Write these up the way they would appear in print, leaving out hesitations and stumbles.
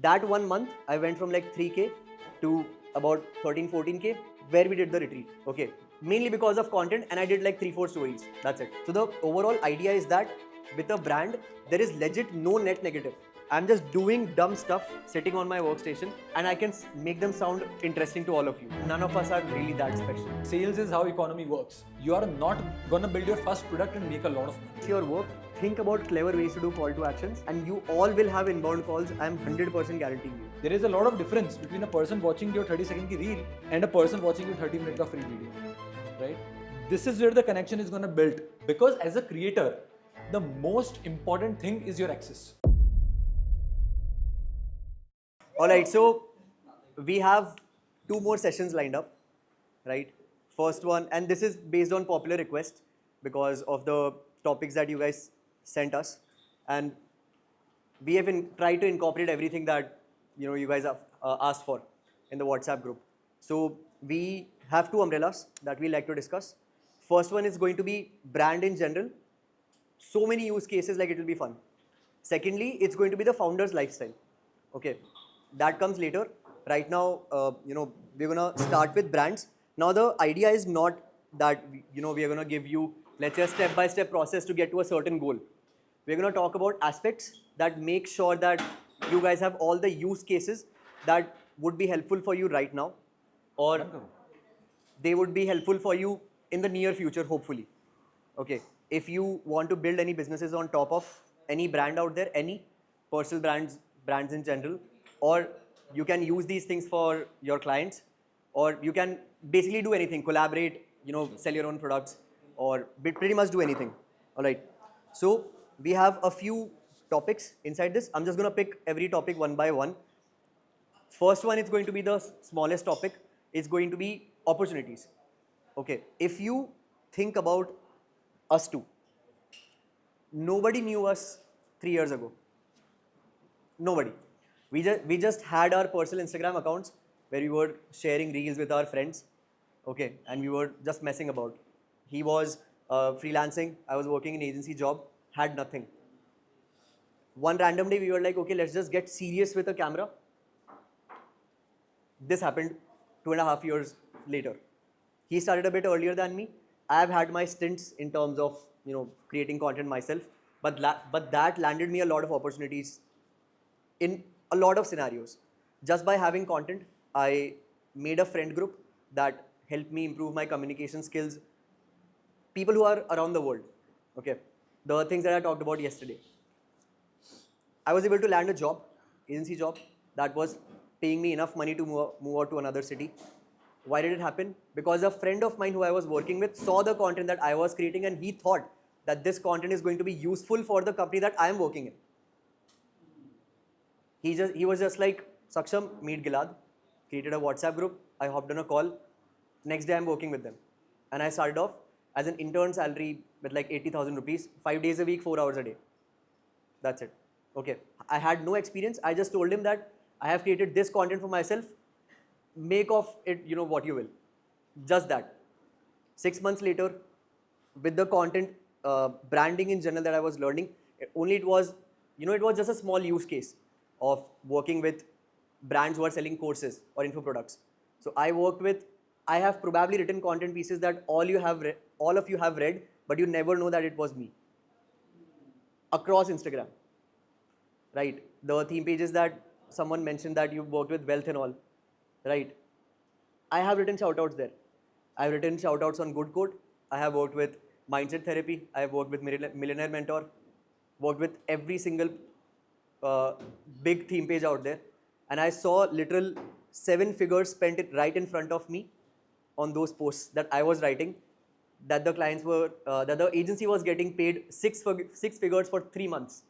That 1 month, I went from like 3K to about 13, 14K, where we did the retreat. Okay, mainly because of content, and I did like 3, 4 stories. That's it. So the overall idea is that with a brand, there is legit no net negative. I'm just doing dumb stuff sitting on my workstation, and I can make them sound interesting to all of you. None of us are really that special. Sales is how economy works. You are not gonna build your first product and make a lot of money. It's your work. Think about clever ways to do call to actions, and you all will have inbound calls. I'm 100% guaranteeing you. There is a lot of difference between a person watching your 30-second ki reel and a person watching your 30-minute ka free video, right? This is where the connection is gonna build, because as a creator, the most important thing is your access. Alright, so we have 2 more sessions lined up, right? First one, and this is based on popular request because of the topics that you guys sent us, and we have tried to incorporate everything that you guys have asked for in the WhatsApp group. So we have 2 umbrellas that we like to discuss. First one is going to be brand in general. So many use cases, like it will be fun. Secondly, it's going to be the founder's lifestyle. Okay, that comes later. Right now, we're gonna start with brands. Now the idea is not that we are gonna give you, let's say, a step-by-step process to get to a certain goal. We're gonna talk about aspects that make sure that you guys have all the use cases that would be helpful for you right now, or they would be helpful for you in the near future, hopefully. Okay, if you want to build any businesses on top of any brand out there, any personal brands in general, or you can use these things for your clients, or you can basically do anything, collaborate, sell your own products, or pretty much do anything. All right. So we have a few topics inside this. I'm just going to pick every topic one by one. First one is going to be the smallest topic. It's going to be opportunities. Okay. If you think about us two, nobody knew us 3 years ago. Nobody. We just had our personal Instagram accounts where we were sharing reels with our friends. Okay. And we were just messing about. He was freelancing. I was working in agency job. Had nothing. One random day we were like, okay, let's just get serious with a camera. This happened 2.5 years later. He started a bit earlier than me. I've had my stints in terms of creating content myself, but that landed me a lot of opportunities in a lot of scenarios. Just by having content, I made a friend group that helped me improve my communication skills. People who are around the world. Okay, the things that I talked about yesterday. I was able to land a job, agency job, that was paying me enough money to move out to another city. Why did it happen? Because a friend of mine who I was working with saw the content that I was creating, and he thought that this content is going to be useful for the company that I am working in. He was just like, Saksham, meet Gilad. Created a WhatsApp group. I hopped on a call. Next day I'm working with them. And I started off as an intern salary with like 80,000 rupees, 5 days a week, 4 hours a day. That's it. Okay. I had no experience. I just told him that I have created this content for myself. Make of it, what you will. Just that. 6 months later, with the content, branding in general that I was learning, it was just a small use case of working with brands who are selling courses or info products. So I have probably written content pieces that all of you have read, but you never know that it was me. Across Instagram, right? The theme pages that someone mentioned that you worked with Wealth and all, right? I have written shoutouts there. I've written shoutouts on Good Code. I have worked with Mindset Therapy. I have worked with Millionaire Mentor. Worked with every single big theme page out there. And I saw literal 7 figures spent right in front of me on those posts that I was writing, that the clients were, that the agency was getting paid 6 figures for 3 months.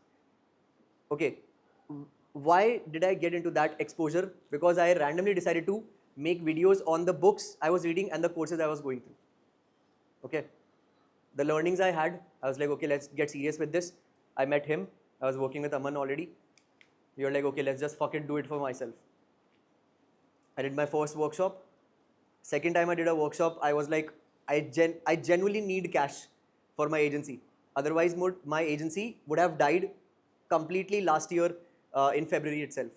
Okay. Why did I get into that exposure? Because I randomly decided to make videos on the books I was reading and the courses I was going through. Okay. The learnings I had, I was like, okay, let's get serious with this. I met him. I was working with Aman already. We were like, okay, let's just fucking do it for myself. I did my first workshop. Second time I did a workshop, I was like, I genuinely need cash for my agency. Otherwise, my agency would have died completely last year in February itself.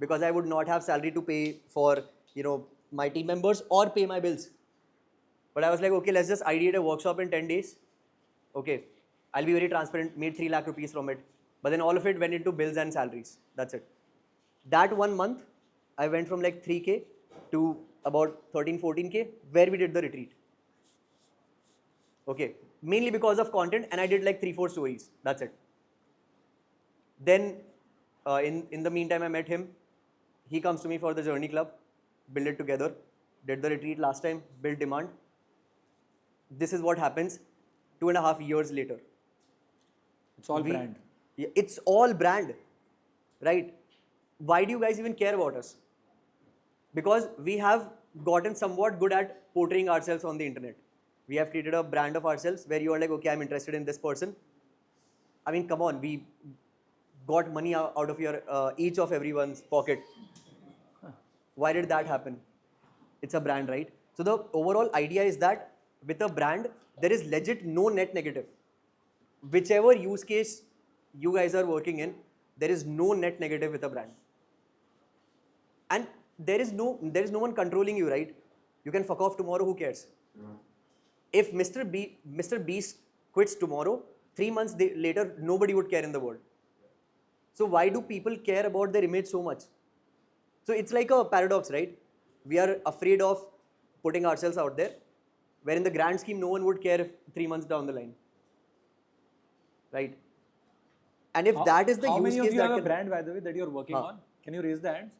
because I would not have salary to pay for, you know, my team members or pay my bills. But I was like, okay, let's just ideate a workshop in 10 days. Okay, I'll be very transparent, made 3 lakh rupees from it. But then all of it went into bills and salaries. That's it. That 1 month, I went from like 3K to about 13, 14K, where we did the retreat. Okay, mainly because of content, and I did like 3, 4 stories. That's it. Then, in the meantime, I met him. He comes to me for the Journey Club, build it together, did the retreat last time, build demand. This is what happens 2.5 years later. It's all brand. Yeah, it's all brand, right? Why do you guys even care about us? Because we have gotten somewhat good at portraying ourselves on the internet. We have created a brand of ourselves where you are like, okay, I'm interested in this person. I mean, come on, we got money out of your each of everyone's pocket. Why did that happen? It's a brand, right? So the overall idea is that with a brand, there is legit no net negative. Whichever use case you guys are working in, there is no net negative with a brand. And there is no one controlling you, right? You can fuck off tomorrow, who cares? If Mr. Beast quits tomorrow, 3 months later, nobody would care in the world. So why do people care about their image so much? So it's like a paradox, right? We are afraid of putting ourselves out there, where in the grand scheme, no one would care if 3 months down the line, right? And if that is the how use many case of you that have a can, brand, by the way, that you're working on? Can you raise the hands?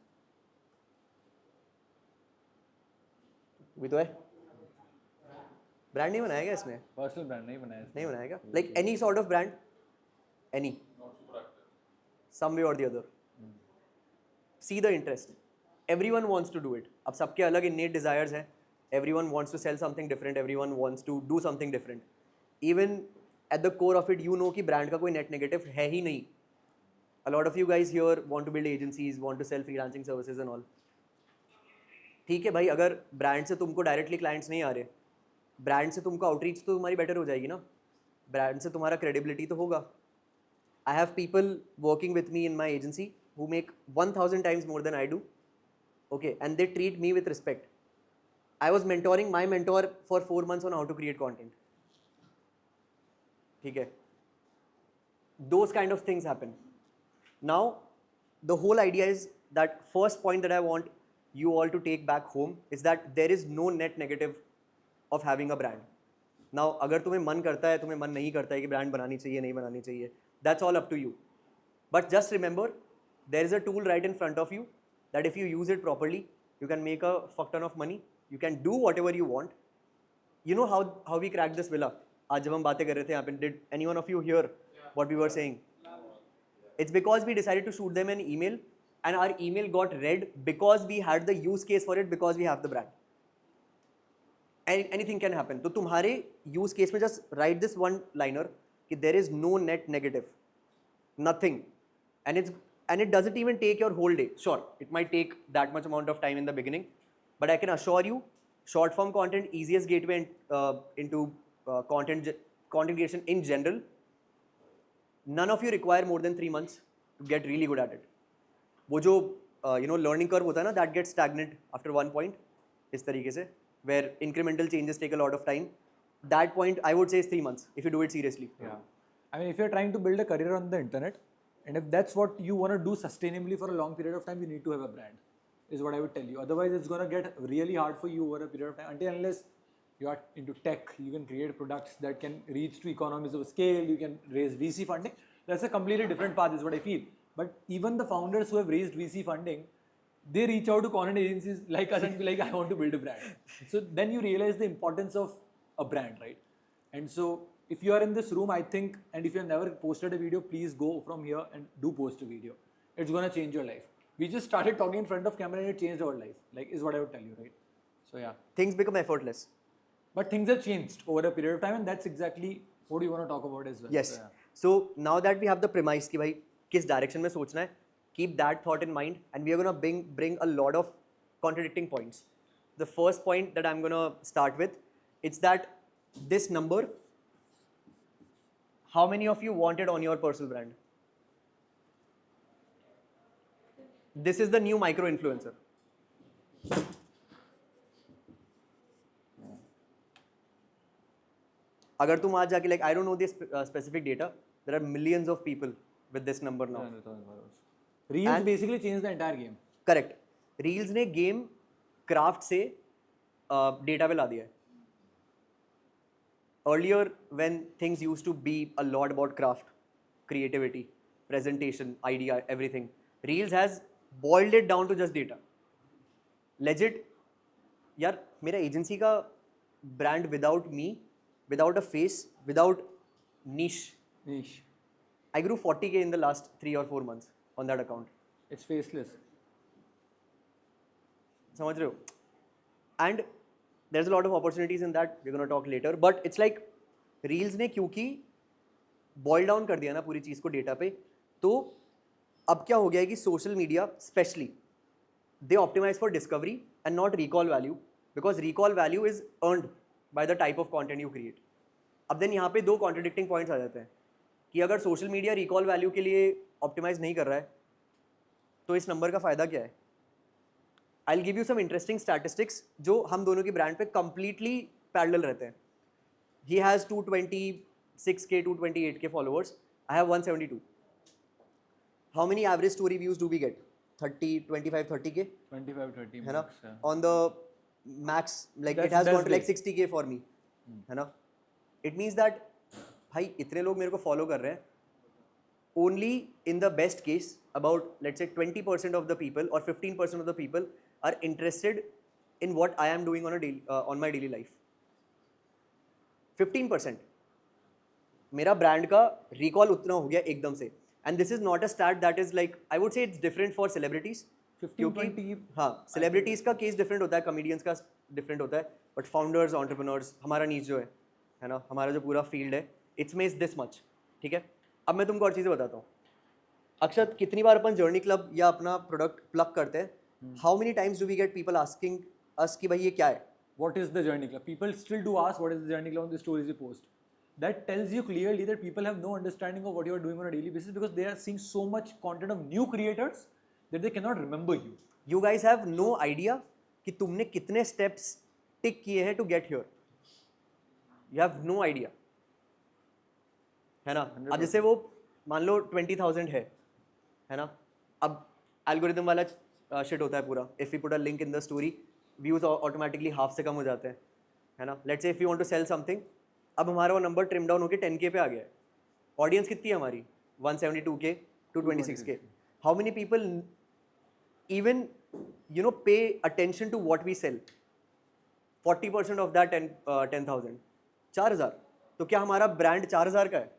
भी तो है brand नहीं बनाया क्या इसमें Personal brand नहीं बनाया इसने. नहीं बनाया क्या like any sort of brand any some way or the other see the interest everyone wants to do it अब सबके अलग innate desires हैं everyone wants to sell something different everyone wants to do something different even at the core of it you know कि brand का कोई net negative है ही नहीं a lot of you guys here want to build agencies want to sell freelancing services and all ठीक है भाई अगर brand से तुमको डायरेक्टली क्लाइंट्स नहीं आ रहे ब्रांड से तुमको आउटरीच तो तुम्हारी बेटर हो जाएगी ना ब्रांड से तुम्हारा क्रेडिबिलिटी तो होगा I have people working with me in my agency who make 1000 times more than I do okay and they treat me with respect I was mentoring my mentor for 4 months on how to create content ठीक है those kind of things happen now the whole idea is that first point that I want you all to take back home is that there is no net negative of having a brand. Now, अगर तुम्हें मन करता है तुम्हें मन नहीं करता है कि ब्रांड बनानी चाहिए नहीं बनानी चाहिए that's all up to you. But just remember, there is a tool right in front of you that if you use it properly, you can make a fuck ton of money. You can do whatever you want. You know how we cracked this villa? आज जब हम बातें कर रहे थे यहाँ पे, did anyone of you hear what we were saying? It's because we decided to shoot them an email and our email got read because we had the use case for it because we have the brand. Anything can happen. तो तुम्हारे use case में just write this one liner कि there is no net negative, nothing, and it doesn't even take your whole day. Sure, it might take that much amount of time in the beginning, but I can assure you, short form content easiest gateway into content creation in general. None of you require more than 3 months to get really good at it. वो जो learning curve होता है ना, that gets stagnant after one point. इस तरीके से where incremental changes take a lot of time. That point I would say is 3 months if you do it seriously. Yeah. I mean, if you're trying to build a career on the internet, and if that's what you want to do sustainably for a long period of time, you need to have a brand, is what I would tell you. Otherwise, it's going to get really hard for you over a period of time. Until unless you are into tech, you can create products that can reach to economies of scale, you can raise VC funding. That's a completely different path, is what I feel. But even the founders who have raised VC funding, they reach out to content agencies like us and be like, I want to build a brand. So then you realize the importance of a brand, right? And so if you are in this room, I think, and if you have never posted a video, please go from here and do post a video. It's going to change your life. We just started talking in front of camera and it changed our life, like is what I would tell you, right? So yeah. Things become effortless. But things have changed over a period of time and that's exactly what you want to talk about as well. Yes. So, yeah. So now that we have the premise कि भाई किस direction में सोचना है, keep that thought in mind and we are going to bring a lot of contradicting points. The first point that I'm going to start with, it's that this number, how many of you want it on your personal brand? This is the new micro influencer. अगर तुम आज जाके like I don't know this specific data, there are millions of people with this number now. 300,000 followers. Reels And- basically changed the entire game. Correct. Reels ने game craft से data पे ला दिया है. Earlier, when things used to be a lot about craft, creativity, presentation, idea, everything, Reels has boiled it down to just data. Legit, यार मेरा agency का brand without me, without a face, without niche, Niche. I grew 40K in the last 3 or 4 months on that account. It's faceless. समझ रहे हो? And there's a lot of opportunities in that. We're gonna talk later. But it's like Reels ने क्योंकि boil down कर दिया ना पूरी चीज़ को डेटा पे, तो अब क्या हो गया है कि social media specially they optimize for discovery and not recall value, because recall value is earned by the type of content you create. अब देन यहाँ पे दो कॉन्ट्रडिक्टिंग पॉइंट्स आ जाते हैं कि अगर सोशल मीडिया रिकॉल वैल्यू के लिए ऑप्टिमाइज नहीं कर रहा है तो इस नंबर का फ़ायदा क्या है? I will give you some interesting statistics जो हम दोनों की ब्रांड पे कंप्लीटली पैरेलल रहते हैं. He has 226K 228K followers. I have 172. How many average story views do we get? 30, 25, 30K 25, 30 है ना? max, yeah. On the max like it has gone to like 60K for me, है ना? It means that भाई इतने लोग मेरे को follow कर रहे हैं. Only in the best case about let's say 20% of the people और 15% of the people are interested in what I am doing on my daily life. 15% मेरा ब्रांड का रिकॉल उतना हो गया एकदम से. And this is not a stat that is like I would say it's different for celebrities. 15-20 हाँ, celebrities का case different होता है, कॉमेडियंस का डिफरेंट होता है, बट फाउंडर्स, एंटरप्रेन्योर्स, हमारा नीच जो है ना, हमारा जो पूरा फील्ड है, इट्स में इज दिस मच. ठीक है, अब मैं तुमको और चीज़ें बताता हूँ. अक्षत, कितनी बार अपन जर्नी क्लब या अपना प्रोडक्ट प्लग करते हैं? How many times do we get people asking us कि भाई ये क्या है? What is the journey club? People still do ask what is the journey club on the stories you post. That tells you clearly that people have no understanding of what you are doing on a daily basis because they are seeing so much content of new creators that they cannot remember you. You guys have no idea कि तुमने कितने steps टिक किए हैं to get here. You have no idea. है ना? अब जैसे वो मान लो 20,000 है ना? अब algorithm वाला shit होता है पूरा. If we put a link in the story, views automatically half से कम हो जाते हैं, है ना? Let's say if you want to sell something, अब हमारा वो नंबर ट्रिम डाउन होकर 10K पे आ गया है. ऑडियंस कितनी है हमारी? 172K 226K. How many people even pay attention to what we sell? 40% off that 10,000, 4,000. तो क्या हमारा ब्रांड 4,000 का है?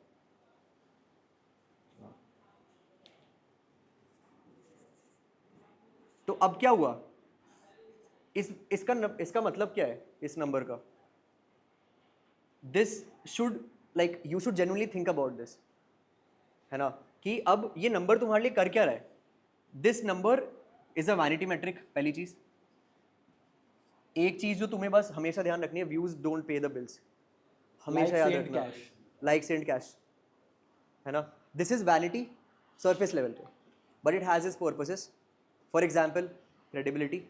तो अब क्या हुआ? इसका मतलब क्या है इस नंबर का? This should like you should genuinely think about this, है ना? कि अब ये नंबर तुम्हारे लिए कर क्या रहा है? This number is a vanity metric. पहली चीज, एक चीज जो तुम्हें बस हमेशा ध्यान रखनी है, views don't pay the bills. हमेशा याद रखना, लाइक्स एंड कैश, है ना? This is vanity surface level पे, but it has its purposes. For example, credibility.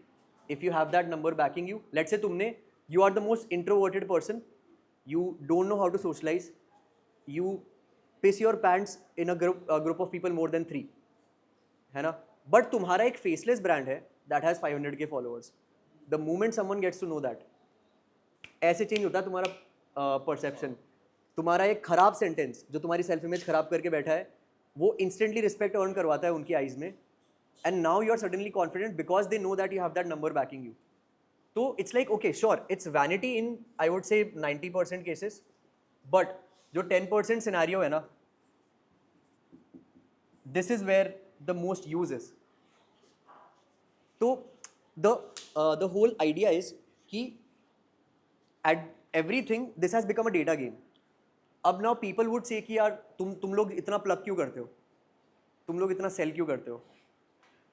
If you have that number backing you, let's say तुमने, you are the most introverted person, you don't know how to socialize, you piss your pants in a group of people more than 3, है ना? But तुम्हारा एक faceless brand है that has 500K followers. The moment someone gets to know that, ऐसे change होता है तुम्हारा perception. तुम्हारा एक खराब sentence जो तुम्हारी self image खराब करके बैठा है, वो instantly respect earn करवाता है उनकी eyes में, and now you are suddenly confident because they know that you have that number backing you. तो it's like okay sure it's vanity in I would say 90% cases, but जो 10% scenario है ना, this is where the most use is. तो the whole idea is कि at everything this has become a data game. अब now people would say कि यार तुम लोग इतना प्लग क्यों करते हो, तुम लोग इतना सेल क्यों करते हो?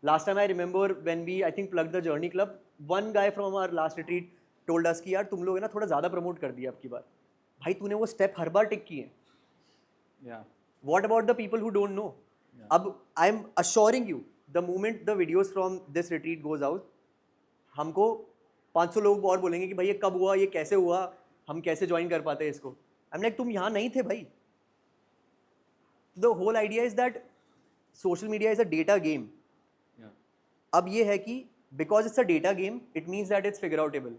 Last time I remember when we I think plugged the Journey Club, one guy from our last retreat told us कि यार तुम लोग है ना थोड़ा ज़्यादा प्रमोट कर दिया अब की बार. भाई तूने वो स्टेप हर बार टिक किए. Yeah. What about the people who don't know? अब I am assuring you the moment the videos from this retreat goes out, हमको 500 लोग और बोलेंगे कि भाई ये कब हुआ, ये कैसे हुआ, हम कैसे ज्वाइन कर पाते हैं इसको. I'm like, तुम यहाँ नहीं थे भाई. The whole idea is that social media is a data game. Yeah. अब ये है कि because it's a data game, it means that it's figure outable.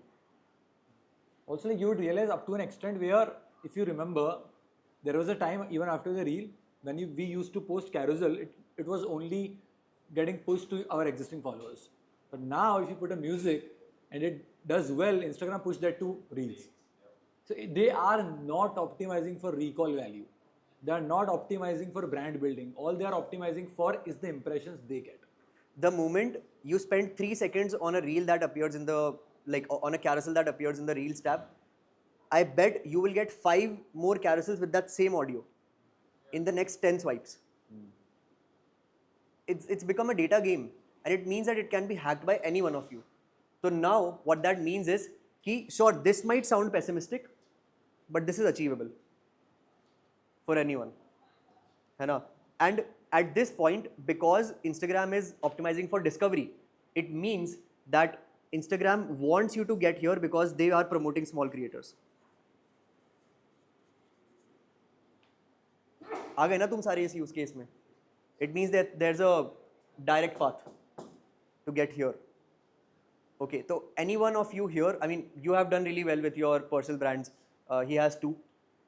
Also, like, you would realize up to an extent where, if you remember, there was a time even after the reel when we used to post carousel, it was only getting pushed to our existing followers. But now, if you put a music and it does well, Instagram push that to reels. So they are not optimizing for recall value. They are not optimizing for brand building. All they are optimizing for is the impressions they get. The moment you spend 3 seconds on a reel that appears in the, like on a carousel that appears in the Reels tab, I bet you will get 5 more carousels with that same audio in the next 10 swipes. It's become a data game, and it means that it can be hacked by any one of you. So now what that means is, ki, sure, this might sound pessimistic, but this is achievable for anyone. है ना? And at this point, because Instagram is optimizing for discovery, it means that Instagram wants you to get here because they are promoting small creators. आ गए ना तुम सारे इस use case में? It means that there's a direct path to get here. Okay, so any one of you here, I mean, you have done really well with your personal brands. He has 2,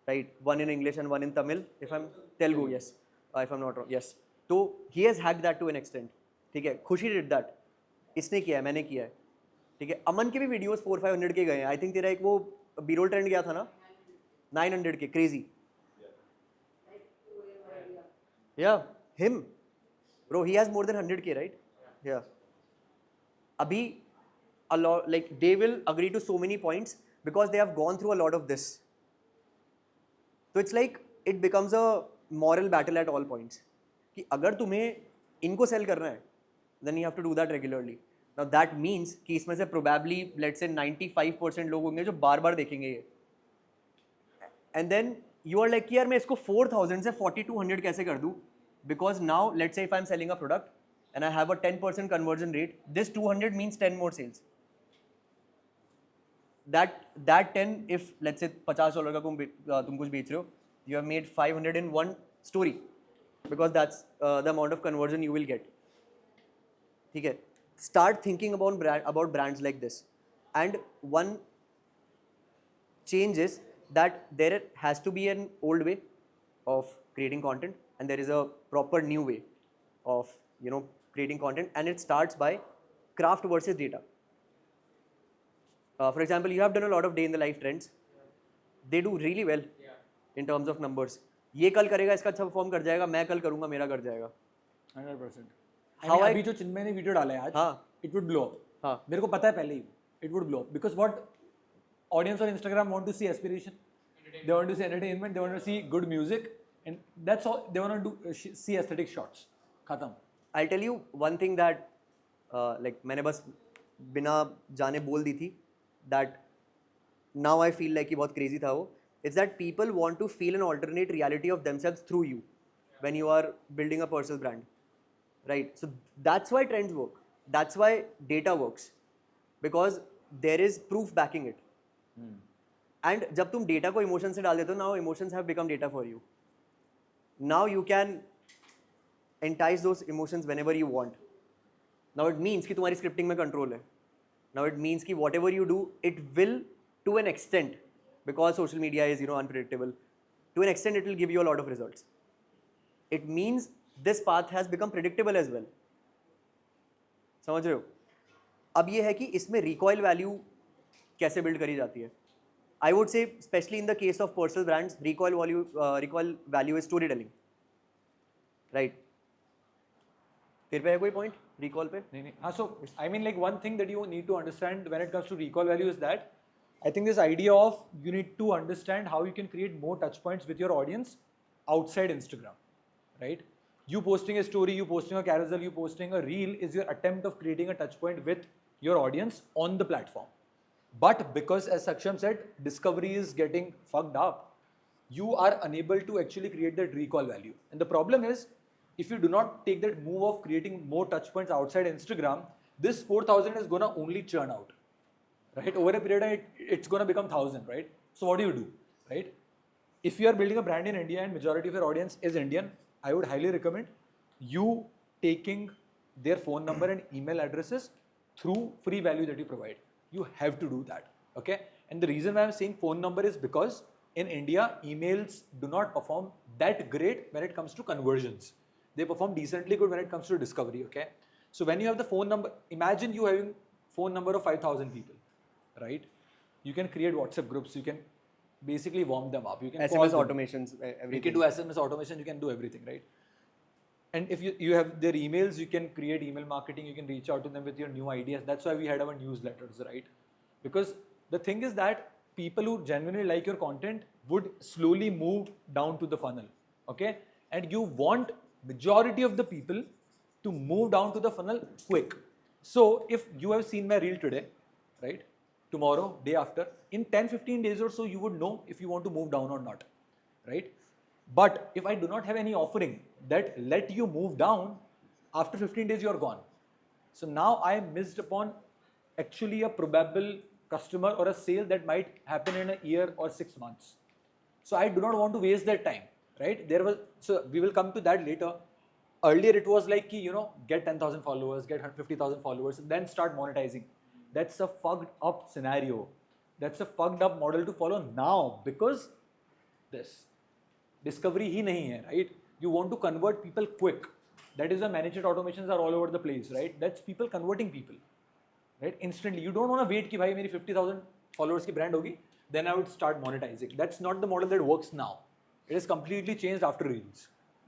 right? One in English and one in Tamil. If I'm Telugu, yes. If I'm not wrong, yes. So he has hacked that to an extent. ठीक है, खुशी did that. इसने किया है, मैंने किया है. ठीक है, अमन के भी वीडियोस 400-500 के गए हैं. I think तेरा एक वो B-roll ट्रेंड गया था ना? 900 के, crazy. Yeah, him. Bro, he has more than 100K, right? Yeah. Abhi, a lot, like, they will agree to so many points because they have gone through a lot of this. So it's like, it becomes a moral battle at all points. कि अगर तुम्हें इनको sell करना है, then you have to do that regularly. Now that means कि इसमें से probably, let's say 95% लोग होंगे जो बार बार देखेंगे ये. And then you are like कि यार मैं इसको 4000 से 4200 कैसे कर दूँ? Because now, let's say if I'm selling a product and I have a 10% conversion rate, this 200 means 10 more sales. That 10, if let's say $50 का तुम कुछ बेच रहे हो, you have made 500 in one story, because that's the amount of conversion you will get. ठीक है? Start thinking about brands like this. And one change is that there has to be an old way of creating content, and there is a proper new way of, you know, creating content, and it starts by craft versus data. For example, you have done a lot of day in the life trends. They do really well in terms of numbers. ये कल करेगा, इसका अच्छा perform कर जाएगा, मैं कल करूँगा, मेरा कर जाएगा. 100%. How I- अभी जो चिन्मय ने वीडियो डाला है आज, हाँ. it would blow up. हाँ. मेरे को पता है पहले ही, it would blow up, because what audience on Instagram want to see aspiration, they want to see entertainment, they want to see good music, and that's all they want to do. See aesthetic shots. खत्म. I'll tell you one thing that like मैंने बस बिना जाने बोल दी थी, that now I feel like कि बहुत crazy था वो. It's that people want to feel an alternate reality of themselves through you when you are building a personal brand, right? So that's why trends work. That's why data works, because there is proof backing it. And जब तुम data को emotion से डाल देते हो, now emotions have become data for you. Now you can entice those emotions whenever you want. Now it means कि तुम्हारी scripting में control है. Now it means कि whatever you do, it will, to an extent, because social media is, you know, unpredictable, to an extent it will give you a lot of results. It means this path has become predictable as well. समझ रहे हो? अब ये है कि इसमें recoil value कैसे build करी जाती है? I would say, especially in the case of personal brands, recoil value is storytelling, right? तेरे पे है कोई point recall पे? नहीं नहीं. हाँ, so I mean, like, one thing that you need to understand when it comes to recall value is that I think this idea of you need to understand how you can create more touch points with your audience outside Instagram, right? You posting a story, you posting a carousel, you posting a reel is your attempt of creating a touch point with your audience on the platform. But because, as Saksham said, discovery is getting fucked up, you are unable to actually create that recall value. And the problem is, if you do not take that move of creating more touch points outside Instagram, this 4,000 is gonna only churn out, right? Over a period, it's gonna become 1,000, right? So what do? Right? If you are building a brand in India and majority of your audience is Indian, I would highly recommend you taking their phone number and email addresses through free value that you provide. You have to do that, okay? And the reason why I'm saying phone number is because in India, emails do not perform that great when it comes to conversions. They perform decently good when it comes to discovery, okay? So when you have the phone number, imagine you having phone number of 5,000 people, right? You can create WhatsApp groups, you can basically warm them up. You can call SMS them. automations, everything. You can do SMS automation, you can do everything, right? And if you have their emails, you can create email marketing, you can reach out to them with your new ideas. That's why we had our newsletters, right? Because the thing is that people who genuinely like your content would slowly move down to the funnel, okay? And you want majority of the people to move down to the funnel quick. So if you have seen my reel today, right? Tomorrow, day after, in 10-15 days or so, you would know if you want to move down or not, right? But if I do not have any offering that let you move down, after 15 days, you're gone. So now I missed upon actually a probable customer or a sale that might happen in a year or 6 months. So I do not want to waste that time, right? So we will come to that later. Earlier it was like, get 10,000 followers, get 50,000 followers, and then start monetizing. That's a fucked up scenario. That's a fucked up model to follow now because this discovery ही नहीं है, right? You want to convert people quick. That is why managed automations are all over the place, right? That's people converting people, right? Instantly. You don't want to wait कि भाई मेरी 50,000 followers की brand होगी, then I would start monetizing. That's not the model that works now. It is completely changed after Reels.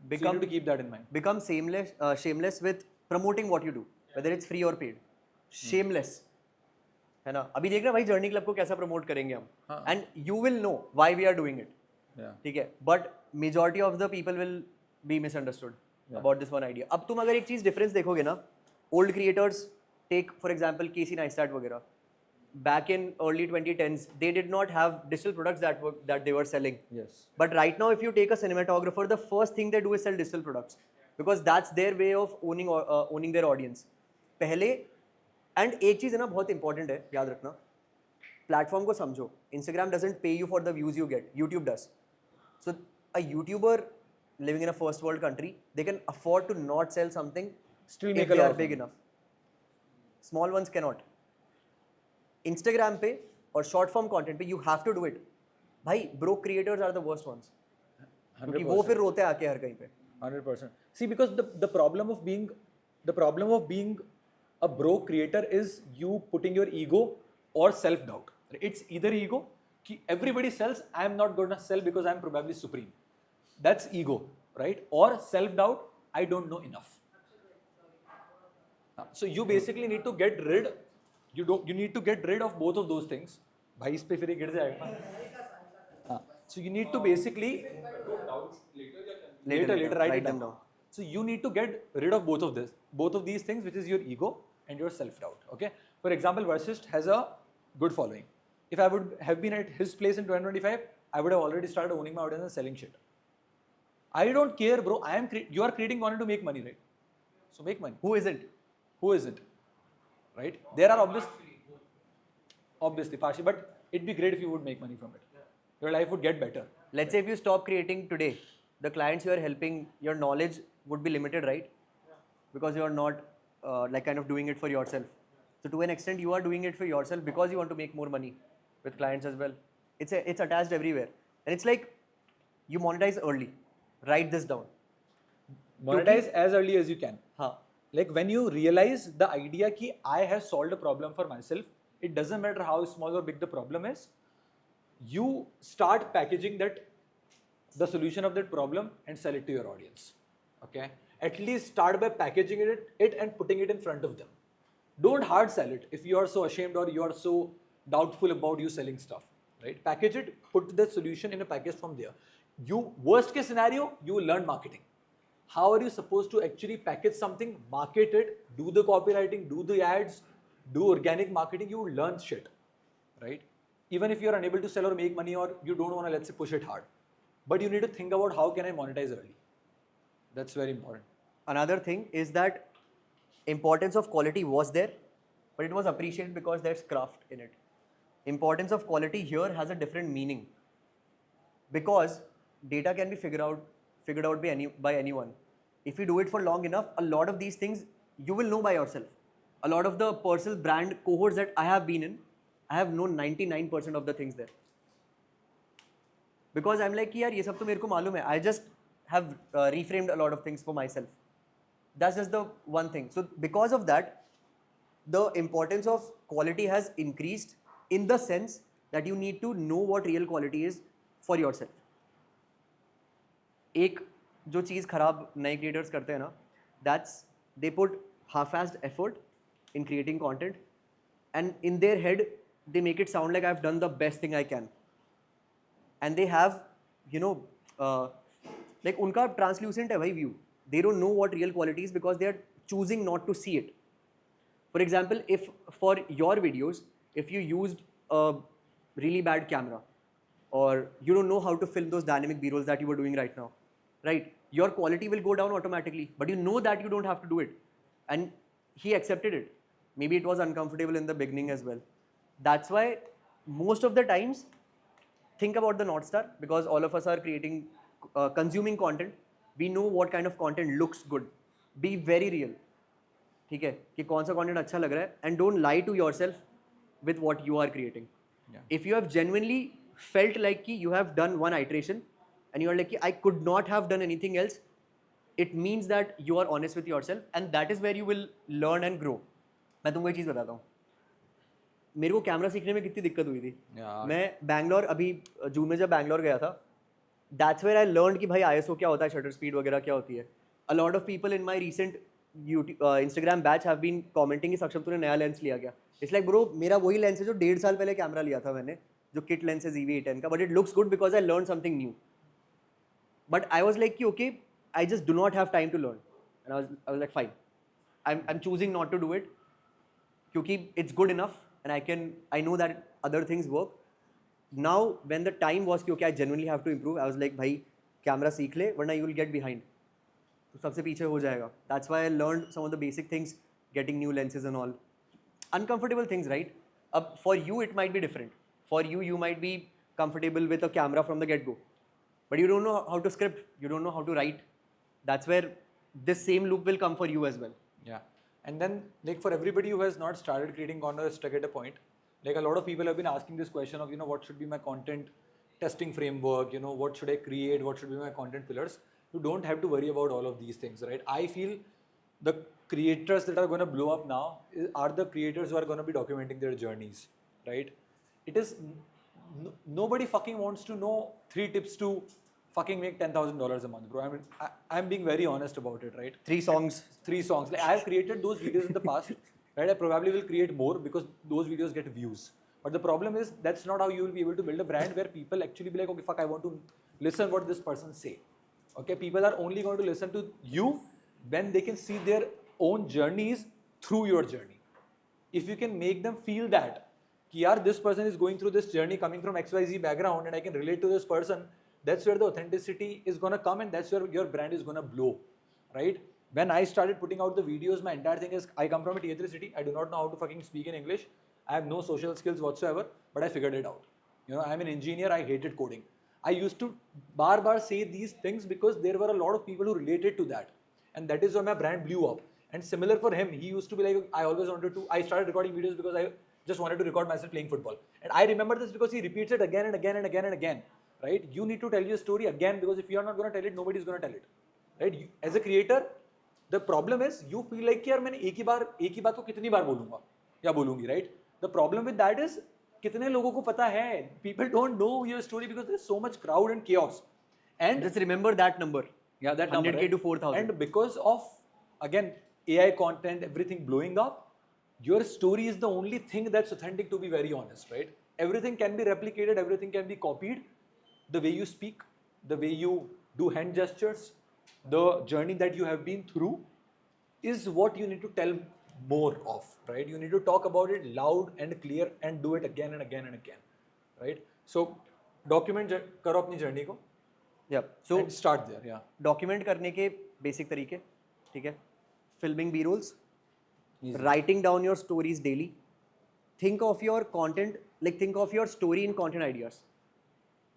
So you need to keep that in mind. Become shameless with promoting what you do, whether it's free or paid. Shameless. है ना? अभी देख रहे हैं भाई journey club को कैसा promote करेंगे हम, and you will know why we are doing it, ठीक है? But majority of the people will be misunderstood about this one idea. अब तुम अगर एक चीज डिफरेंस देखोगे ना, old creators, take for example Casey Neistat वगैरह, back in early 2010s they did not have digital products that they were selling. Yes. But right now if you take a cinematographer, the first thing they do is sell digital products because that's their way of owning their audience. पहले, and एक चीज़ है ना बहुत important है, याद रखना, platform को समझो. Instagram doesn't pay you for the views you get, YouTube does. So a YouTuber living in a first world country, they can afford to not sell something Still if make a they lot are of big money. enough. Small ones cannot. Instagram पे और short form content पे you have to do it. भाई broke creators are the worst ones, क्योंकि वो फिर रोते हैं आके हर कहीं पे. 100%. See, because the problem of being a broke creator is you putting your ego or self doubt. It's either ego, कि everybody sells, I am not gonna sell because I am probably supreme. That's ego, right? Or self doubt, I don't know enough. So you basically need to get rid. You need to get rid of both of those things. भाई इस पे फिर गिर जाएगा. So you need to basically later write them down. So you need to get rid of both of these things, which is your ego and your self doubt. Okay. For example, Varsist has a good following. If I would have been at his place in 2025, I would have already started owning my audience and selling shit. I don't care, bro. You are creating content to make money, right? So make money. Who isn't? Right? There are obviously partially, but it'd be great if you would make money from it. Your life would get better. Let's say if you stop creating today, the clients you are helping, your knowledge would be limited, right? Because you are not like kind of doing it for yourself. So to an extent, you are doing it for yourself because you want to make more money with clients as well. It's attached everywhere, and it's like you monetize early. Write this down. Monetize as early as you can. हाँ. Like when you realize the idea कि I have solved a problem for myself, it doesn't matter how small or big the problem is, you start packaging the solution of that problem and sell it to your audience. Okay? At least start by packaging it and putting it in front of them. Don't hard sell it if you are so ashamed or you are so doubtful about you selling stuff. Right? Package it, put the solution in a package from there. Worst case scenario, you will learn marketing. How are you supposed to actually package something, market it, do the copywriting, do the ads, do organic marketing? You will learn shit, right? Even if you are unable to sell or make money, or you don't want to, let's say, push it hard, but you need to think about how can I monetize early. That's very important. another thing is that importance of quality was there, but it was appreciated because there's craft in it. Importance of quality here has a different meaning because data can be figured out by anyone. If you do it for long enough, a lot of these things you will know by yourself. A lot of the personal brand cohorts that I have been in, I have known 99% of the things there. Because I'm like कि यार ये सब तो मेरे को मालूम है. I just have reframed a lot of things for myself. That's just the one thing. So because of that, the importance of quality has increased in the sense that you need to know what real quality is for yourself. एक जो चीज़ खराब नए creators करते हैं ना, that's they put half-assed effort in creating content, and in their head they make it sound like I've done the best thing I can, and they have, you know, like उनका translucent है वही view. They don't know what real quality is because they are choosing not to see it. For example, if for your videos, if you used a really bad camera, or you don't know how to film those dynamic B-rolls that you were doing right now, right? Your quality will go down automatically, but you know that you don't have to do it. And he accepted it. Maybe it was uncomfortable in the beginning as well. That's why most of the times, think about the North Star, because all of us are creating, consuming content. We know what kind of content looks good. Be very real. ठीक है कि कौन सा content अच्छा लग रहा है, and don't lie to yourself with what you are creating. If you have genuinely felt like कि you have done one iteration and you are like कि I could not have done anything else, it means that you are honest with yourself, and that is where you will learn and grow. मैं तुमको एक चीज़ बताता हूँ. मेरे को camera सीखने में कितनी दिक्कत हुई थी. मैं बैंगलोर अभी जून में जब बैंगलोर गया था, that's where I learned कि भाई ISO क्या होता है, shutter speed वगैरह क्या होती है. A lot of people in my recent Instagram batch have been commenting कि सक्षम तूने नया लेंस लिया क्या. It's like bro, मेरा वही लेंस है जो 1.5 साल पहले कैमरा लिया था मैंने, जो किट लेंस है ZV-A10 का, but it looks good because I learned something new. But I was like कि okay, I just do not have time to learn, and I was like fine, I'm choosing not to do it क्योंकि it's good enough and I know that other things work. Now when the time was कि okay, I genuinely have to improve, I was like भाई camera सीख ले वरना you will get behind. तो सबसे पीछे हो जाएगा. That's why I learned some of the basic things, getting new lenses and all. Uncomfortable things, right? For you it might be different. For you, you might be comfortable with a camera from the get-go, but you don't know how to script, you don't know how to write. That's where this same loop will come for you as well. Yeah, and then like for everybody who has not started creating content or stuck at a point, like a lot of people have been asking this question of, you know, what should be my content testing framework, you know, what should I create, what should be my content pillars. You don't have to worry about all of these things, right? I feel the creators that are going to blow up now are the creators who are going to be documenting their journeys, right? It is nobody fucking wants to know 3 tips to fucking make $10,000 a month, bro. I mean, I'm being very honest about it, right? 3 songs. 3 songs. Like, I have created those videos in the past, right? I probably will create more because those videos get views. But the problem is that's not how you will be able to build a brand where people actually be like, okay, fuck, I want to listen what this person say. Okay, people are only going to listen to you when they can see their own journeys through your journey. If you can make them feel that, ki yaar, this person is going through this journey coming from XYZ background and I can relate to this person, that's where the authenticity is going to come and that's where your brand is going to blow, right? When I started putting out the videos, my entire thing is, I come from a tier 3 city, I do not know how to fucking speak in English, I have no social skills whatsoever, but I figured it out. You know, I'm an engineer, I hated coding. I used to bar say these things because there were a lot of people who related to that. And that is why my brand blew up. And similar for him, he used to be like, I always wanted to, I started recording videos because I just wanted to record myself playing football. And I remember this because he repeats it again and again and again and again, right? You need to tell your story again because if you are not going to tell it, nobody is going to tell it, right? You, as a creator, the problem is you feel like यार मैंने एक ही बात को कितनी बार बोलूँगा या बोलूँगी, right? The problem with that is कितने लोगों को पता है? People don't know your story because there's so much crowd and chaos. And just remember that number. Yeah, that 100K number, right? to 4,000. And because of, again, AI content, everything blowing up, your story is the only thing that's authentic, to be very honest, right? Everything can be replicated, everything can be copied. The way you speak, the way you do hand gestures, the journey that you have been through is what you need to tell more of, right? You need to talk about it loud and clear and do it again and again and again, right? So document करो अपनी journey को. Yeah. So and start there. Yeah. document करने के basic तरीके. ठीक है, filming b-rolls, Easy. writing down your stories daily, think of your content, like think of your story in content ideas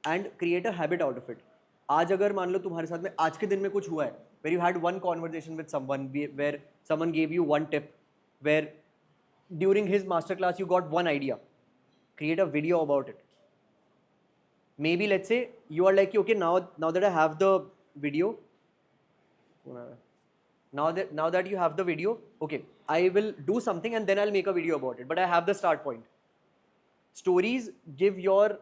and create a habit out of it. आज अगर मान लो तुम्हारे साथ में आज के दिन में कुछ हुआ है, where you had one conversation with someone, where someone gave you one tip, where during his masterclass you got one idea, create a video about it. Maybe let's say you are like, okay, now that I have the video, now that you have the video, okay, I will do something and then I'll make a video about it, but I have the start point. Stories give your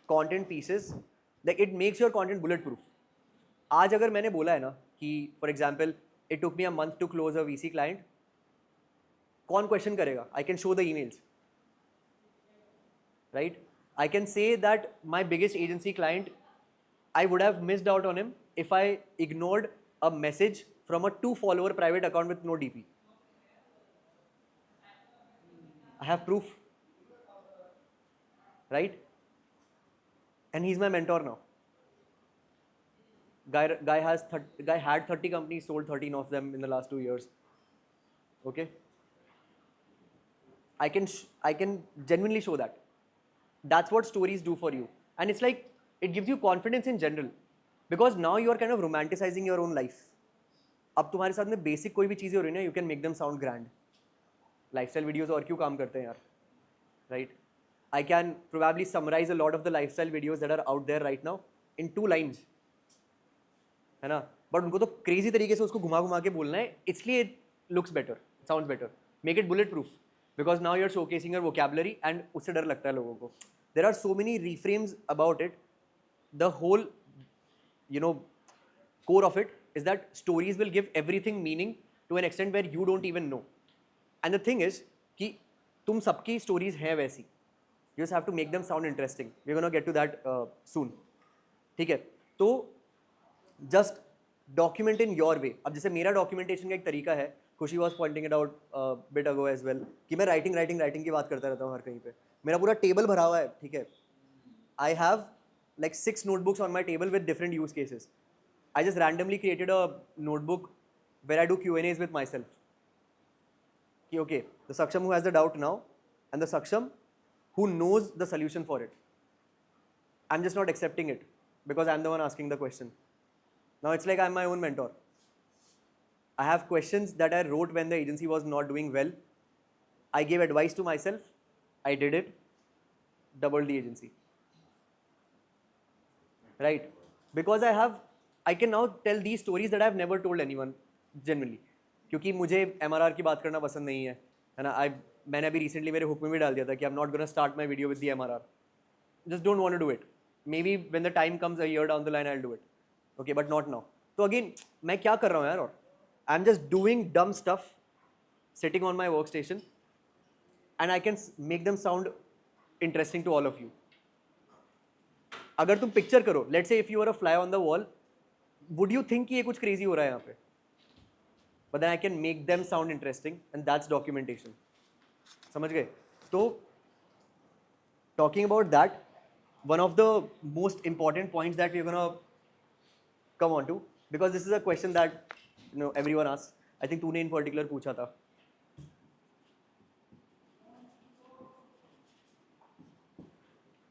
content pieces, like it makes your content bulletproof. आज अगर मैंने बोला है ना कि for example it took me a month to close a VC client, कौन question करेगा? I can show the emails, right? I can say that my biggest agency client, I would have missed out on him if I ignored a message from a 2-follower private account with no DP. I have proof, right? And he's my mentor now. Guy had 30 companies, sold 13 of them in the last 2 years. Okay? I can genuinely show that. That's what stories do for you. And it's like, it gives you confidence in general. Because now you are kind of romanticizing your own life. अब तुम्हारे साथ में basic कोई भी चीज़ें हो रही हैं, you can make them sound grand. Lifestyle videos और क्यों काम करते हैं यार? Right? I can probably summarize a lot of the lifestyle videos that are out there right now in 2 lines. है ना? But उनको तो crazy तरीके से उसको घुमा घुमा के बोलना है, इसलिए it looks better, sounds better. Make it bulletproof. Because now you're showcasing your vocabulary and उससे डर लगता है लोगों को. There are so many reframes about it. The whole, core of it is that stories will give everything meaning to an extent where you don't even know. And the thing is कि तुम सबकी stories हैं वैसी. You just have to make them sound interesting. We're gonna get to that soon. ठीक है? तो just document in your way. अब जैसे मेरा documentation का एक तरीका है, खुशी was pointing it out a bit ago as well, कि मैं writing की बात करता रहता हूँ हर कहीं पे. मेरा पूरा table भरा हुआ है, ठीक है? I have like 6 notebooks on my table with different use cases. I just randomly created a notebook where I do Q&As with myself. कि okay, the Saksham who has the doubt now and the Saksham who knows the solution for it. I'm just not accepting it because I'm the one asking the question. Now it's like I'm my own mentor. I have questions that I wrote when the agency was not doing well. I gave advice to myself. I did it. Doubled the agency. Right? Because I can now tell these stories that I've never told anyone generally. क्योंकि मुझे MRR की बात करना पसंद नहीं है ना? मैंने अभी recently मेरे hook में भी डाल दिया था कि I'm not gonna start my video with the MRR. Just don't want to do it. Maybe when the time comes a year down the line, I'll do it. Okay, but not now. तो again, मैं क्या कर रहा हूँ यार? और I'm just doing dumb stuff, sitting on my workstation, and I can make them sound interesting to all of you. अगर तुम पिक्चर करो, let's say if you are a fly on the wall, would you think कि ये कुछ crazy हो रहा है यहाँ पे? But then I can make them sound interesting, and that's documentation. समझ गए? तो talking about that, one of the most important points that we're gonna come on to, because this is a question that everyone asks. I think तूने in particular पूछा था.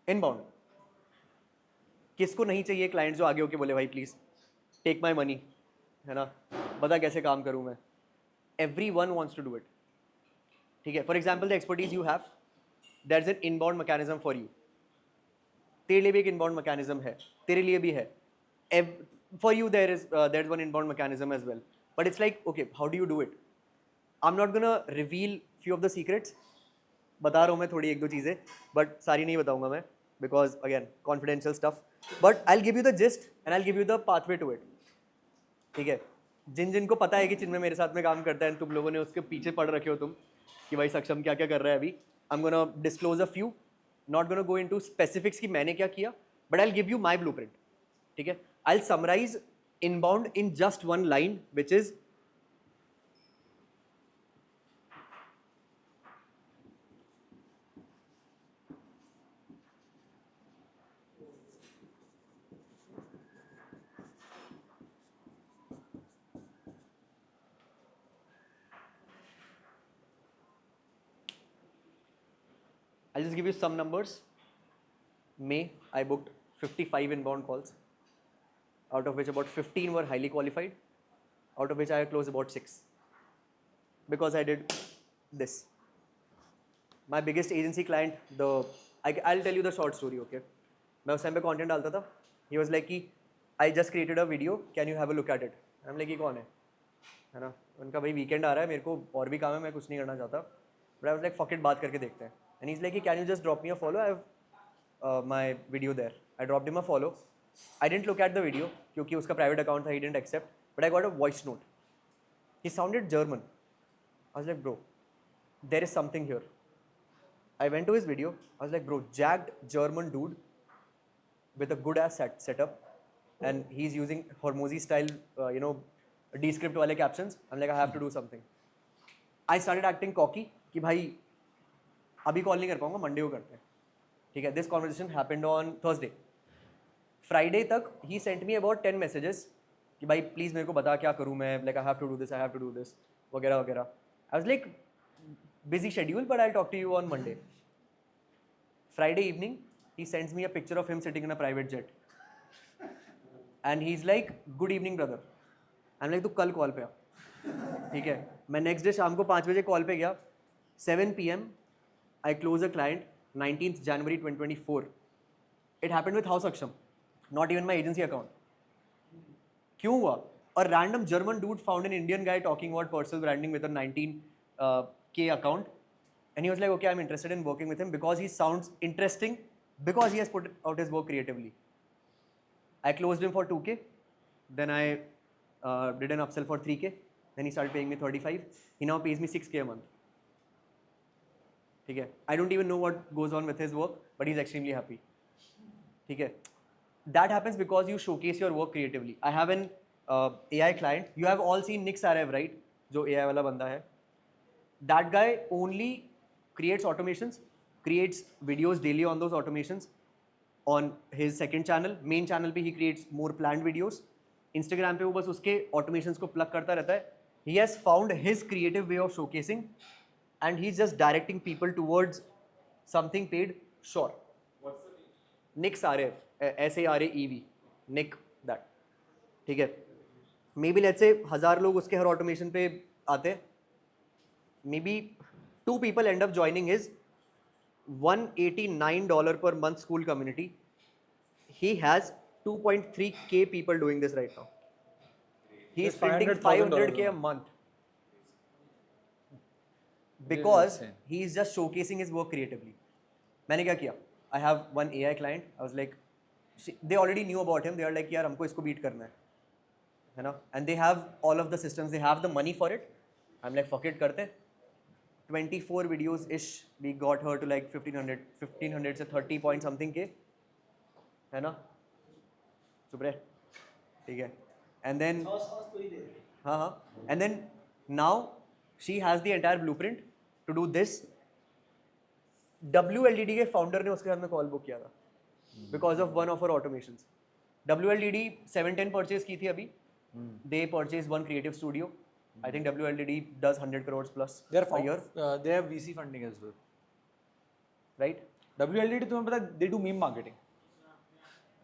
Inbound. किसको नहीं चाहिए client जो आगे होके बोले भाई प्लीज टेक माई मनी, है ना? बता कैसे काम करूं मैं? Everyone wants to do it. ठीक है? For example, the expertise you have, there's an inbound mechanism for you. तेरे लिए भी एक inbound mechanism है, तेरे लिए भी है. For you there's one inbound mechanism as well. But it's like, okay, how do you do it? I'm not gonna reveal few of the secrets. बता रहा हूँ मैं थोड़ी एक दो चीज़ें, but सारी नहीं बताऊँगा मैं, because again confidential stuff. But I'll give you the gist and I'll give you the pathway to it. ठीक है? जिनको पता है कि चिन्मय मेरे साथ में काम करता है, तुम लोगों ने उसके पीछे पड़ रखे हो तुम कि भाई सक्षम क्या क्या कर रहा है अभी. I'm gonna disclose a few, not gonna go into specifics कि मैंने क्या किया, but I'll give you my blueprint. ठीक है? I'll summarize inbound in just one line, which is I'll just give you some numbers. May, I booked 55 inbound calls, out of which about 15 were highly qualified, out of which I closed about 6. Because I did this. My biggest agency client, I'll tell you the short story, okay? मैं उस time पे content डालता था. He was like कि I just created a video, can you have a look at it? I'm like, ये कौन है ना? उनका भाई weekend आ रहा है, मेरे को और भी काम है, मैं कुछ नहीं करना चाहता. But I was like, fuck it, बात करके देखते हैं. And he's like, can you just drop me a follow? I have my video there. I dropped him a follow. I didn't look at the video क्योंकि उसका private account था, he didn't accept. But I got a voice note. He sounded German. I was like, bro, there is something here. I went to his video. I was like, bro, jagged German dude with a good ass setup, and he's using Hormozy style, Descript wale captions. I'm like, I have to do something. I started acting cocky कि भाई अभी call नहीं कर पाऊंगा, Monday को करते हैं. ठीक है. This conversation happened on Thursday. Friday तक he sent me about 10 messages कि भाई प्लीज मेरे को बता क्या करूँ मैं, like I have to do this वगैरह वगैरह. I was like, busy schedule, but I'll talk to you on Monday. Friday evening, he sends me a picture of him sitting in a private jet. And he's like, good evening, brother. I'm like, तू कल call पे आ. ठीक है. मैं next day शाम को 5 बजे call पे गया. 7 p.m. I close a client, 19th January 2024. It happened with House Aksham. Not even my agency account. क्यों हुआ? A random German dude found an Indian guy talking about personal branding with a 19K account. And he was like, okay, I'm interested in working with him because he sounds interesting, because he has put out his work creatively. I closed him for 2K. Then I did an upsell for 3K. Then he started paying me 35. He now pays me 6K a month. Okay. I don't even know what goes on with his work, but he's extremely happy. Okay. That happens because you showcase your work creatively. I have an AI client. You have all seen Nick Sarev, right? जो AI वाला बंदा है. That guy only creates automations, creates videos daily on those automations. On his second channel, main channel पे he creates more planned videos. Instagram पे वो बस उसके automations को plug करता रहता है. He has found his creative way of showcasing, and he's just directing people towards something paid. Sure. What's the name? Nick Sarev, Sarev. Nick that. ठीक है. Maybe let's say 1000 लोग उसके हर automation पे आते हैं. Maybe 2 people end up joining his $189 per month school community. He has 2.3K people doing this right now. He is spending $500K a month because he is just showcasing his work creatively. मैंने क्या किया? I have one AI client. I was like, they already knew about him. They are like, यार हमको इसको beat करना है ना? And they have all of the systems. They have the money for it. I'm like, fuck it, करते. 24 videos ish, we got her to like 1500 से 30 point something K, है ना? चुप रहे, ठीक है. And then हाँ, and then now she has the entire blueprint to do this. WLDD के founder ने उसके साथ में call book किया था because of one of her automations. WLDD 710 purchase की थी अभी. They purchased one creative studio. I think WLDD does 100 crores plus a year. They have VC funding as well. Right? WLDD, तुम्हें पता, they do meme marketing.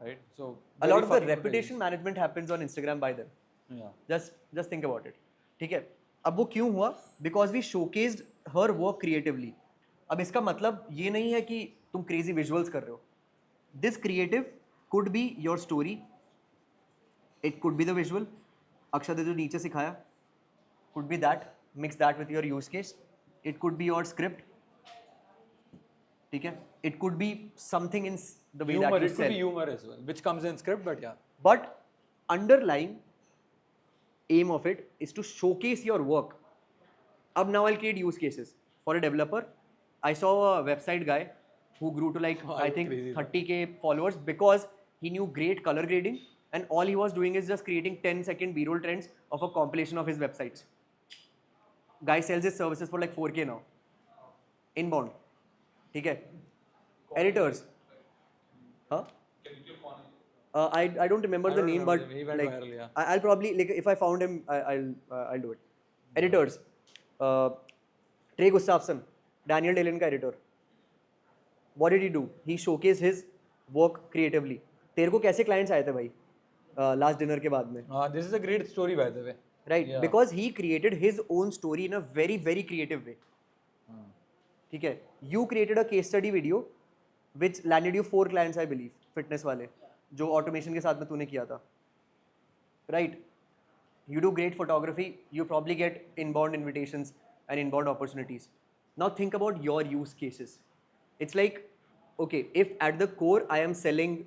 Right? So a lot of the reputation management happens on Instagram by them. Yeah. Just think about it. ठीक है. अब वो क्यों हुआ? Because we showcased her work creatively. अब इसका मतलब ये नहीं है कि तुम crazy visuals कर रहे हो. This creative could be your story. It could be the visual. Akshay ने जो नीचे सिखाया. Could be that. Mix that with your use case. It could be your script. ठीक है. It could be something in the way humor, that you it sell. could be humor as well, which comes in script, but yeah. But underlying aim of it is to showcase your work. Ab now I'll create use cases. For a developer, I saw a website guy who grew to like, I think 30K followers because he knew great color grading, and all he was doing is just creating 10-second B-roll trends of a compilation of his websites. Guy sells his services for like 4K now. Inbound. ठीक है. Editors. Huh? I don't remember the name, but like I'll probably, like, if I found him, I'll do it. Editors. Trey Gustafson, Daniel Dillon का editor. what did he do? He showcased his work creatively. तेरे को कैसे clients आए थे भाई last dinner के बाद में? This is a great story, by the way. Right, Yeah. because he created his own story in a very very creative way. ठीक है, you created a case study video which landed you 4 clients I believe, fitness वाले, जो automation के साथ में तूने किया था. Right, you do great photography, you probably get inbound invitations and inbound opportunities. Now think about your use cases. It's like, okay, if at the core I am selling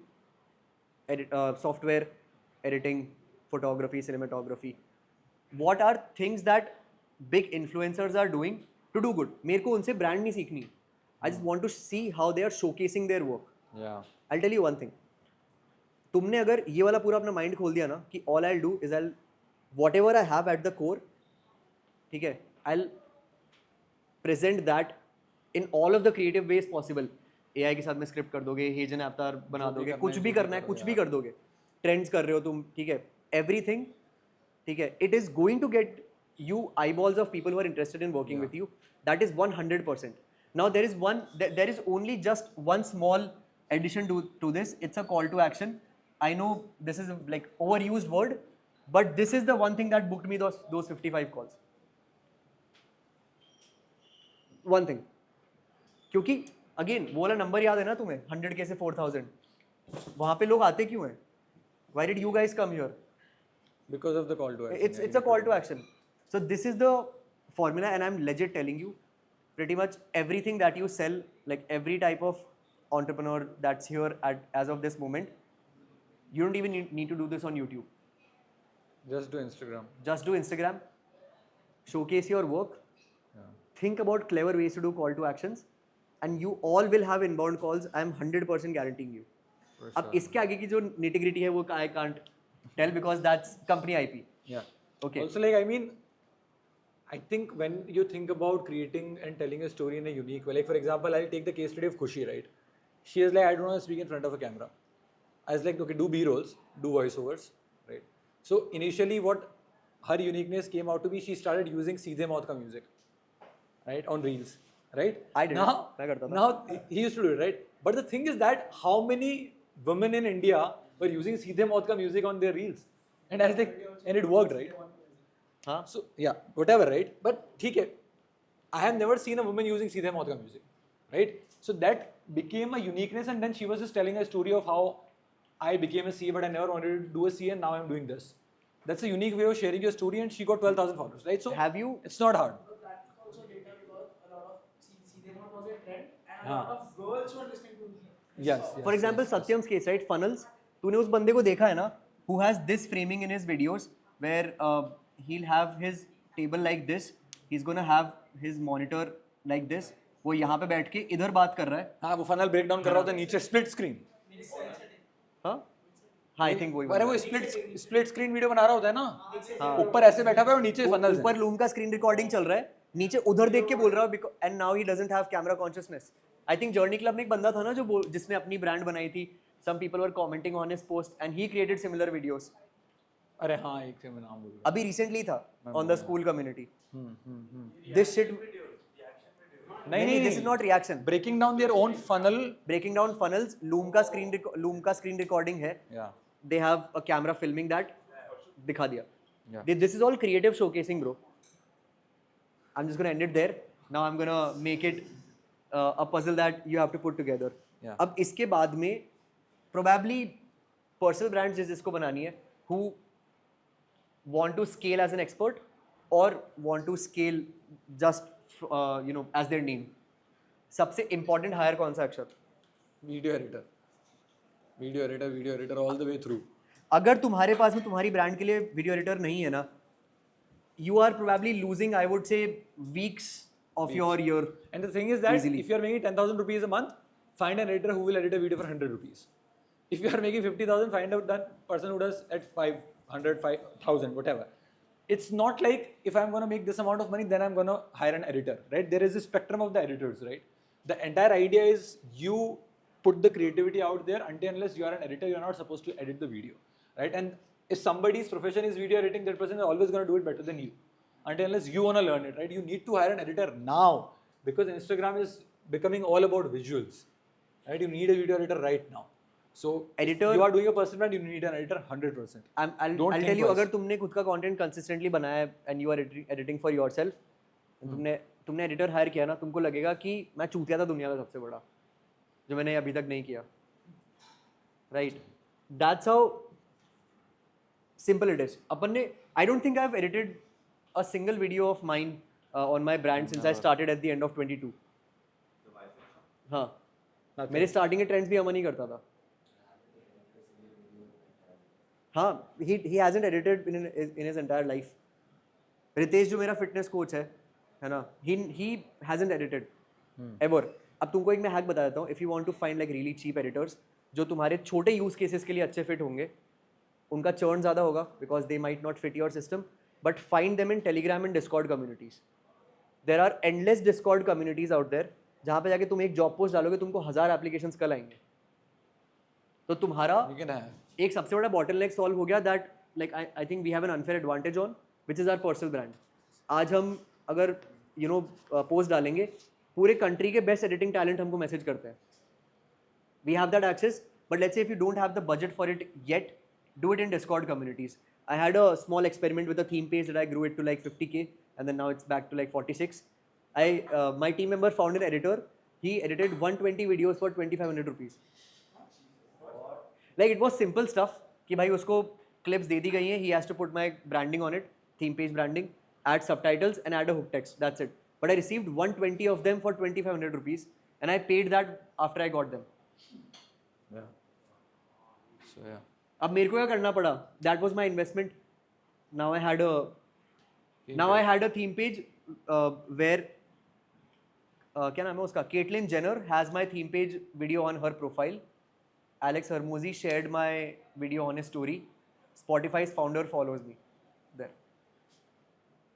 software editing, photography, cinematography, what are things that big influencers are doing to do good? मेरे को उनसे brand नहीं सीखनी. I just want to see how they are showcasing their work. Yeah. I'll tell you one thing. तुमने अगर ये वाला पूरा अपना माइंड खोल दिया ना कि all I'll do is I'll whatever I have at the core, ठीक है, I'll present that in all of the creative ways possible. AI के साथ में स्क्रिप्ट कर दोगे, हेजन अवतार बना दोगे, कुछ भी करना है कुछ भी कर दोगे, ट्रेंड्स कर रहे हो तुम, ठीक है, एवरीथिंग, ठीक है, it is going to get you eyeballs of people who are interested in working with you. That is 100%. Now there is only just one small addition to this. It's a call to action. I know this is like overused word, but this is the one thing that booked me those 55 calls. One thing, क्योंकि again वो वाला number याद है ना तुम्हें, 100K से 4000, वहाँ पे लोग आते क्यों हैं? Why did you guys come here? Because of the call to action. It's a call to action. So this is the formula, and I'm legit telling you, pretty much everything that you sell, like every type of entrepreneur that's here as of this moment, you don't even need to do this on YouTube. Just do Instagram. Just do Instagram, showcase your work, think about clever ways to do call to actions, and you all will have inbound calls. I'm 100% guaranteeing you. अब इसके आगे की जो nitty gritty है वो I can't tell because that's company IP. Yeah. Okay. Also, like, I mean, I think when you think about creating and telling a story in a unique way, like for example, I'll take the case study of Khushi, right? She is like, I don't want to speak in front of a camera. I was like, okay, do B-rolls, do voiceovers, right? So initially what her uniqueness came out to be, she started using Seedhe Maut ka music, right? On Reels, right? I did. Now he used to do it, right? But the thing is that how many women in India were using Seedhe Maut ka music on their Reels? And I was like, and it worked, right? Huh? So yeah, whatever, right? But ठीक है, I have never seen a woman using Seedhe Maut ka music, right? So that became a uniqueness, and then she was just telling a story of how I became a CA, but I never wanted to do a CA, and now I'm doing this. That's a unique way of sharing your story, and she got 12,000 followers, right? So have you? It's not hard. That also later because a lot of CDMO was a trend, and a lot of girls were listening to him. Yes. For example, Satyam's case, right? Funnels. तूने उस बंदे को देखा है ना? Who has this framing in his videos, where he'll have his table like this. He's gonna have his monitor like this. वो यहाँ पे बैठ के इधर बात कर रहा है. हाँ, वो funnel breakdown कर रहा होता है नीचे split screen. हाँ? हाँ, I think वही. अरे वो split screen video बना रहा होता है ना? ऊपर ऐसे बैठा हुआ है और नीचे funnels. ऊपर लूम का screen recording चल रहा है. नीचे उधर देख के बोल रहा है, and now he doesn't have camera consciousness. I think Journey Club में एक बंदा था ना जो जिसने अपनी brand बनाई थी. Some people were commenting on his post, and he created similar videos. अरे हाँ, एक से मैं नाम भूल गया. अभी recently था on the school community. This shit. नहीं, this is not reaction. Breaking down their own funnel. Breaking down funnels. Loom का screen recording है. Yeah. They have a camera filming that. दिखा दिया. Yeah. This is all creative showcasing, bro. I'm just gonna end it there. Now I'm gonna make it a puzzle that you have to put together. Yeah. अब इसके बाद में probably personal brands जिसको बनानी है, who want to scale as an expert or want to scale just as their name. सबसे important hire कौन सा अक्षर? Video editor all the way through. अगर तुम्हारे पास में तुम्हारी ब्रांड के लिए वीडियो एडिटर नहीं है ना, you are probably losing, I would say, weeks of your year. And the thing is that Easily. if you are making 10,000 rupees a month, find an editor who will edit a video for 100 rupees. If you are making 50,000, find out that person who does at 500, 5,000, whatever. It's not like if I'm going to make this amount of money, then I'm going to hire an editor, right? There is a spectrum of the editors, right? The entire idea is you put the creativity out there. Until unless you are an editor, you're not supposed to edit the video, right? And if somebody's profession is video editing, that person is always going to do it better than you. Until unless you want to learn it, right? You need to hire an editor now because Instagram is becoming all about visuals, right? You need a video editor right now. So Editor- if you are doing a personal brand, you need an editor 100%. I'll Don't tell think you, twice. अगर तुमने खुद का content consistently बनाया है and you are editing for yourself, तुमने editor hire किया ना, तुमको लगेगा कि मैं चूतिया था दुनिया का सबसे बड़ा जो मैंने अभी तक नहीं किया, right? That's how simple it is. अपन ने, I don't think I have edited a single video of mine on my brand since I started at the end of 22. हाँ, मेरे स्टार्टिंग के ट्रेंड्स भी अमन ही करता था. हाँ, he hasn't edited in his entire life. Ritesh जो मेरा फिटनेस कोच है ना, he hasn't edited ever. अब तुमको एक मैं हैक बता देता हूँ. If you want to find like really cheap editors जो तुम्हारे छोटे यूज केसेस के लिए अच्छे फिट होंगे, उनका चर्न ज़्यादा होगा because they might not fit your system, but find them in Telegram and Discord communities. There are endless Discord communities out there जहाँ पे जाके तुम एक जॉब पोस्ट डालोगे, तुमको 1000 एप्लीकेशंस कल आएंगे. तो तुम्हारा You can have. एक सबसे बड़ा बॉटलनेक सॉल्व हो गया. That like I think we have an unfair advantage on which is our personal brand. आज हम अगर पोस्ट डालेंगे, पूरे कंट्री के बेस्ट एडिटिंग टैलेंट हमको मैसेज करते हैं. We have that access, but let's say if you don't have the budget for it yet, do it in Discord communities. I had a small experiment with a theme page that I grew it to like 50K and then now it's back to like 46. My team member found an editor. He edited 120 videos for 2500 rupees. Like it was simple stuff कि भाई उसको clips दे दी गई हैं. He has to put my branding on it, theme page branding, add subtitles and add a hook text. That's it. But I received 120 of them for 2500 rupees and I paid that after I got them. Yeah. So yeah. अब मेरे को क्या करना पड़ा? That was my investment. Now I had a theme page where क्या नाम है उसका? Caitlyn Jenner has my theme page video on her profile. Alex Hermosi shared my video on his story. Spotify's founder follows me there.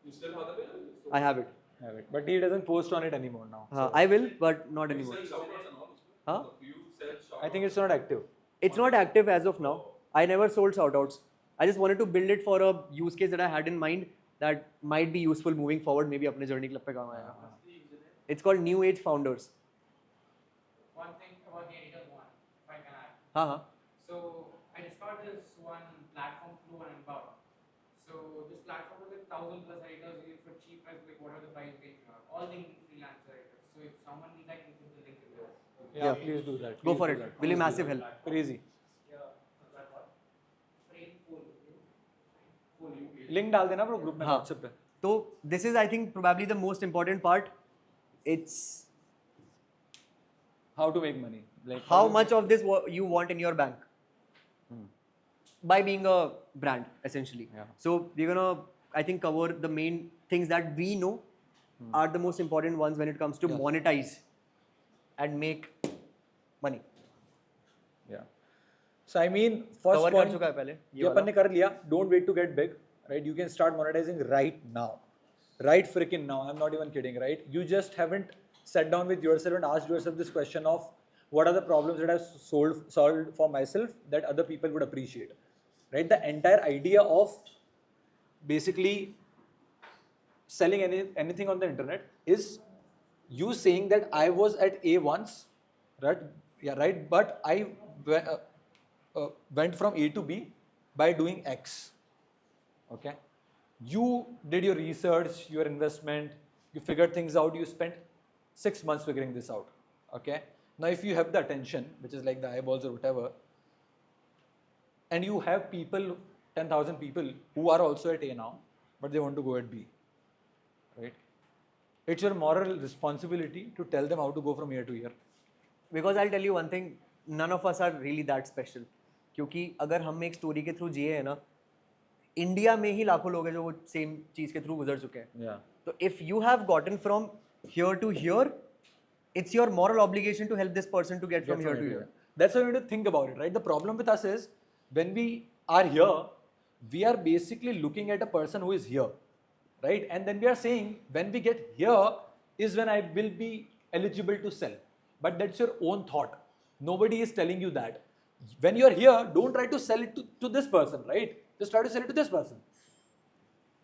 You still have the video? I have it. Have it. But he doesn't post on it anymore now. I will, but not anymore. Sell shoutouts and all? Huh? You sell shoutouts? I think it's not active. It's not active as of now. I never sold shoutouts. I just wanted to build it for a use case that I had in mind that might be useful moving forward. Maybe अपने journey club पे काम आएगा. It's called New Age Founders. One thing about the editors one, if I can add. हाँ हाँ. So I discovered this one platform through an empower. So this platform was like 1,000 plus editors you get for cheap price, like whatever the price range you are. All the freelancer editors. So if someone needs that, you can put the link in there. Yeah, please do that. Go Please for do it. that. Will be Please do massive that. help. Crazy. Link डाल देना bro group में हाँ. WhatsApp पे. So this is I think probably the most important part. It's How to make money. Like how much of this you want in your bank by being a brand essentially. Yeah. So we're gonna I think cover the main things that we know are the most important ones when it comes to monetize and make money. Yeah. So I mean, first Cover कर point चुका है पहले ये अपन ने कर लिया. Don't wait to get big, right? You can start monetizing right now, right freaking now. I'm not even kidding, right? You just haven't sat down with yourself and asked yourself this question of what are the problems that I've solved for myself that other people would appreciate, right? The entire idea of basically selling anything on the internet is you saying that I was at A once, right? Yeah, right. But I went from A to B by doing X. Okay, you did your research, your investment, you figured things out. You spent 6 months figuring this out. Okay, now if you have the attention, which is like the eyeballs or whatever, and you have people, 10,000 people who are also at A now, but they want to go at B, right? It's your moral responsibility to tell them how to go from here to here. Because I'll tell you one thing, none of us are really that special. क्योंकि अगर हम एक story के through जिए हैं ना, India में ही लाखों लोग हैं जो वो सेम चीज़ के थ्रू गुजर चुके हैं. Yeah. So if you have gotten from here to here, it's your moral obligation to help this person to get from here to here. That's how you need to think about it, right? The problem with us is when we are here, we are basically looking at a person who is here, right? And then we are saying when we get here is when I will be eligible to sell. But that's your own thought. Nobody is telling you that. When you're here, don't try to sell it to this person, right? Just try to sell it to this person.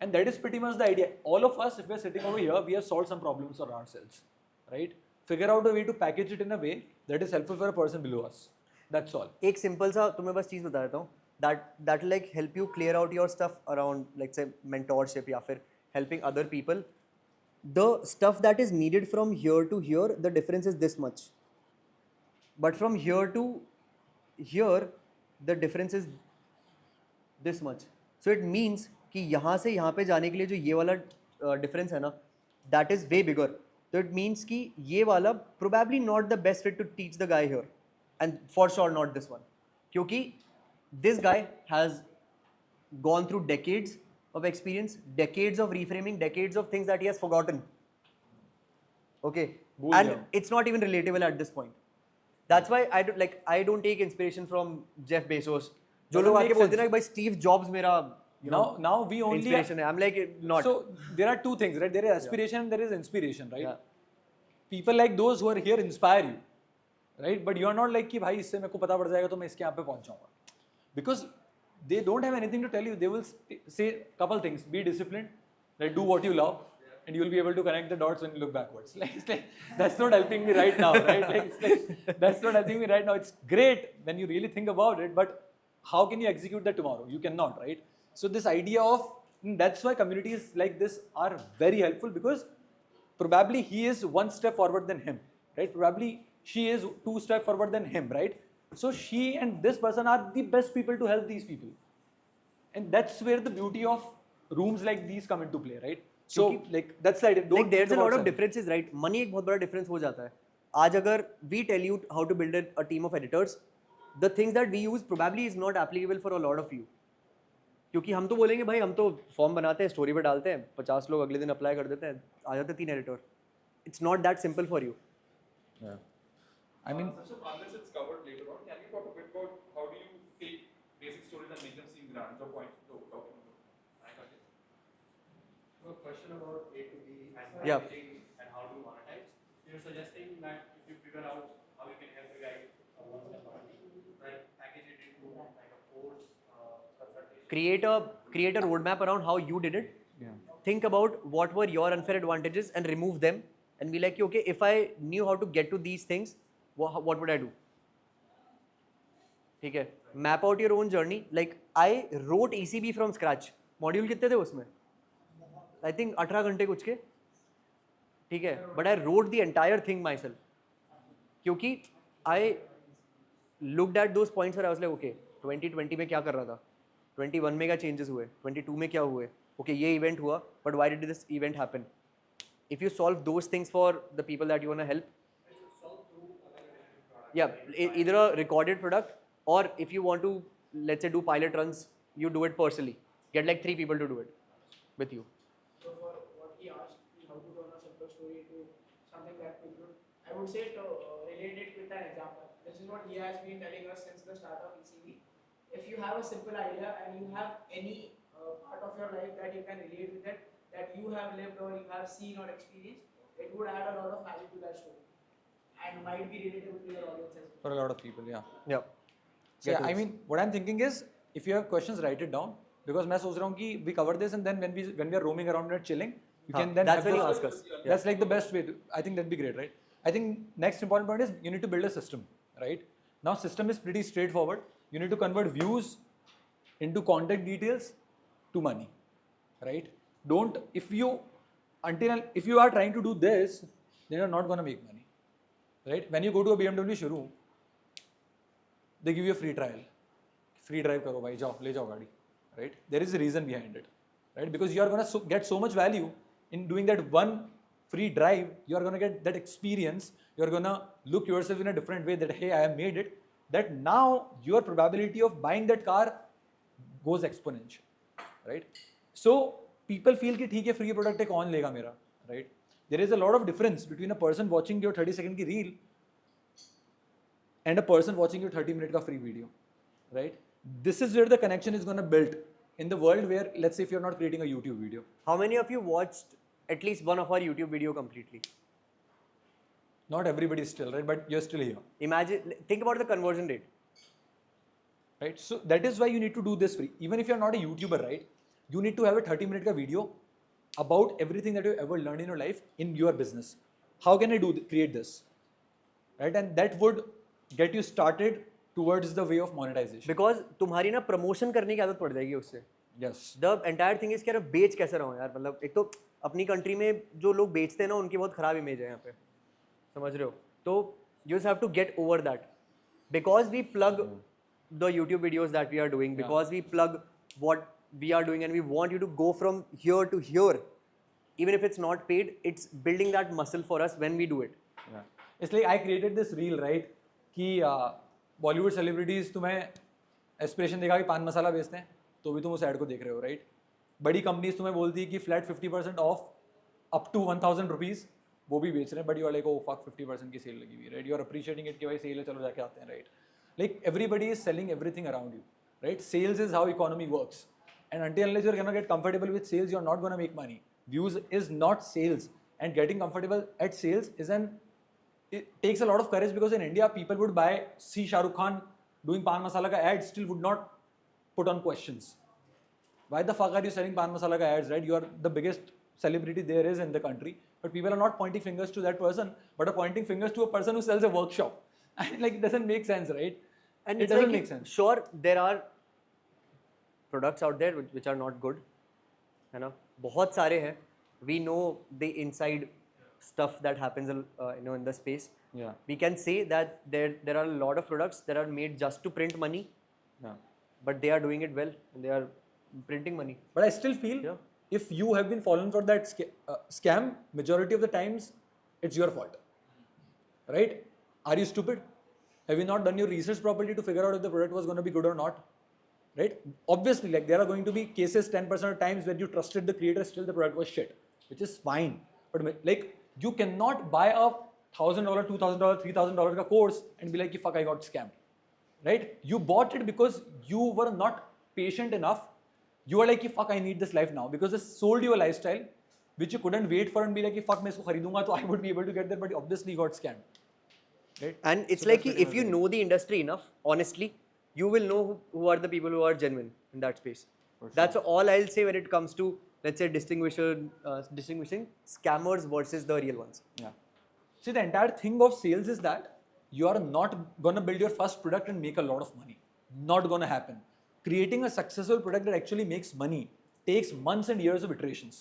And that is pretty much the idea. All of us, if we're sitting over here, we have solved some problems for ourselves, right? figure out a way to package it in a way that is helpful for a person below us. That's all. एक simple सा तुम्हें बस चीज़ बता देता हूँ that will like help you clear out your stuff around like say mentorship या फिर helping other people. The stuff that is needed from here to here, the difference is this much. But from here to here, the difference is this much. So it means कि यहाँ से यहाँ पे जाने के लिए जो ये वाला difference है ना, that is way bigger. So it means कि ये वाला probably not the best fit to teach the guy here, and for sure not this one. क्योंकि this guy has gone through decades of experience, decades of reframing, decades of things that he has forgotten. Okay, भूल and गया। it's not even relatable at this point. That's why I don't take inspiration from Jeff Bezos. जो लोग आके बोलते हैं ना कि भाई Steve Jobs मेरा Now we only inspiration है. I'm like not. So there are two things, right? There is aspiration and there is inspiration, right? Yeah. People like those who are here inspire you, right? But you are not like कि भाई इससे मेरे को पता पड़ जाएगा तो मैं इसके यहाँ पे पहुँच जाऊँगा. Because they don't have anything to tell you. They will say couple things. Be disciplined, like do what you love, and you will be able to connect the dots when you look backwards. It's like that's not helping me right now, right? That's not helping me right now. It's great when you really think about it, but how can you execute that tomorrow? You cannot, right? So this idea of that's why communities like this are very helpful, because probably he is one step forward than him, right? Probably she is two steps forward than him, right? So she and this person are the best people to help these people, and that's where the beauty of rooms like these come into play, right? So like that's the idea. Don't Like there's a think lot about of differences, right? Money एक बहुत बड़ा difference हो जाता है. आज अगर we tell you how to build a team of editors, the things that we use probably is not applicable for a lot of you. क्योंकि हम तो बोलेंगे भाई हम तो फॉर्म बनाते हैं, स्टोरी पे डालते हैं, 50 लोग अगले दिन अप्लाई कर देते हैं, आ जाते हैं 3 editor. It's not that simple for you. Yeah. I mean, So unless it's covered later on, can you talk a bit about how do you take basic stories and make them seem grand? The point to talking about. I got it. So a question about A to B and Yeah. packaging and how to monetize. You're suggesting that if you figure out how you can help the guy like package it into like a course, consultation. Create a roadmap around how you did it. yeah. Think about what were your unfair advantages and remove them, and be like, okay, if I knew how to get to these things, what would I do? ठीक है, map out your own journey. Like I wrote ECB from scratch. Module कितने थे उसमें? I think 18 घंटे कुछ के. ठीक है, but I wrote the entire thing myself. क्योंकि I looked at those points where I was like, okay, 2020 में क्या कर रहा था? 21 में क्या changes हुए? 22 में क्या हुए? Okay, ये event हुआ, but why did this event happen? If you solve those things for the people that you want to help, yeah, either a recorded product, or if you want to, let's say, do pilot runs, you do it personally. Get like 3 people to do it with you. So for what he asked, how to turn a simple story into something that people, I would say to relate it with an example. This is what he has been telling us since the start of ECV. If you have a simple idea and you have any part of your life that you can relate with it, that you have lived or you have seen or experienced, it would add a lot of magic to that story and might be relatable to your audience as well. For a lot of people, yeah. Yeah. So yeah, I mean, what I'm thinking is, if you have questions, write it down. Because मैं सोच रहा हूँ कि we cover this, and then when we are roaming around and chilling, you can then that's have when you those- ask us. Yeah. That's like the best way to. I think that'd be great, right? I think next important point is you need to build a system, right? Now system is pretty straightforward. You need to convert views into contact details to money, right? Don't if you are trying to do this, then you're not gonna make money, right? When you go to a BMW showroom, they give you a free trial. Free drive करो भाई, जाओ ले जाओ गाड़ी, right? There is a reason behind it, right? Because you are gonna get so much value in doing that one free drive. You are gonna get that experience. You are gonna look yourself in a different way that hey, I have made it. That now your probability of buying that car goes exponential, right? So people feel कि ठीक है free product है कौन लेगा मेरा, right? There is a lot of difference between a person watching your 30-second की reel and a person watching your 30-minute का free video, right? This is where the connection is gonna build in the world where, let's say, if you're not creating a YouTube video. How many of you watched at least one of our YouTube video completely? Not everybody is still, right? But you're still here, Imagine, think about the conversion rate. right? So that is why you need to do this free. Even if you're not a YouTuber, right? You need to have a 30-minute ka video about everything that you've ever learned in your life in your business. how can I create this, right? And that would get you started towards the way of monetization. Because तुम्हारी ना promotion करने की आदत पड़ जाएगी उससे. Yes. The entire thing is कि यार बेच कैसे रहा हूँ यार. मतलब एक तो अपनी कंट्री में जो लोग बेचते हैं ना उनकी बहुत खराब इमेज है यहाँ पे, समझ रहे हो. तो you have to get over that because we plug the YouTube videos that we are doing, because we plug what we are doing and we want you to go from here to here. Even if it's not paid, it's building that muscle for us when we do it. Yeah. It's like I created this reel, right? कि Bollywood celebrities तुम्हें aspiration देगा कि पान मसाला बेचते हैं तो भी तुम उस ऐड को देख रहे हो, राइट? बड़ी कंपनीज तुम्हें बोलती है कि flat 50% off up to 1000 rupees, वो भी बेच रहे हैं, but you are like oh fuck 50% की सेल लगी हुई है, right? You are appreciating it कि भाई सेल है, चलो जाके आते हैं, right? Like everybody is selling everything around you, right? Sales is how economy works, and until unless you're gonna get comfortable with sales, you're not gonna make money. Views is not sales, and getting comfortable at sales it takes a lot of courage, because in India people would see Shah Rukh Khan doing Pan Masala ka ad, still would not put on questions. Why the fuck are you selling Pan Masala ka ads, right? You are the biggest celebrity there is in the country, but people are not pointing fingers to that person, but are pointing fingers to a person who sells a workshop. And like, it doesn't make sense, right? And it doesn't make sense. Sure, there are products out there which are not good, है ना, बहुत सारे हैं. We know the inside stuff that happens in the space. Yeah. We can say that there are a lot of products that are made just to print money, Yeah. but they are doing it well and they are printing money. But I still feel Yeah. if you have been fallen for that scam, majority of the times it's your fault, right? Are you stupid? Have you not done your research properly to figure out if the product was going to be good or not? Right? Obviously, like there are going to be cases 10% of times where you trusted the creator, still the product was shit, which is fine. But like, you cannot buy a $1,000, $2,000, $3,000 ka course and be like, fuck, I got scammed. Right? You bought it because you were not patient enough. You are like, fuck, I need this life now, because they sold you a lifestyle which you couldn't wait for and be like, fuck, मैं इसको खरीदूंगा तो I would be able to get there, but obviously you got scammed. Right? And it's So like that's pretty if you much it. know the industry enough, honestly, you will know who are the people who are genuine in that space. That's all I'll say when it comes to, let's say, distinguishing scammers versus the real ones. Yeah. See, the entire thing of sales is that you are not gonna build your first product and make a lot of money. Not gonna happen. Creating a successful product that actually makes money takes months and years of iterations,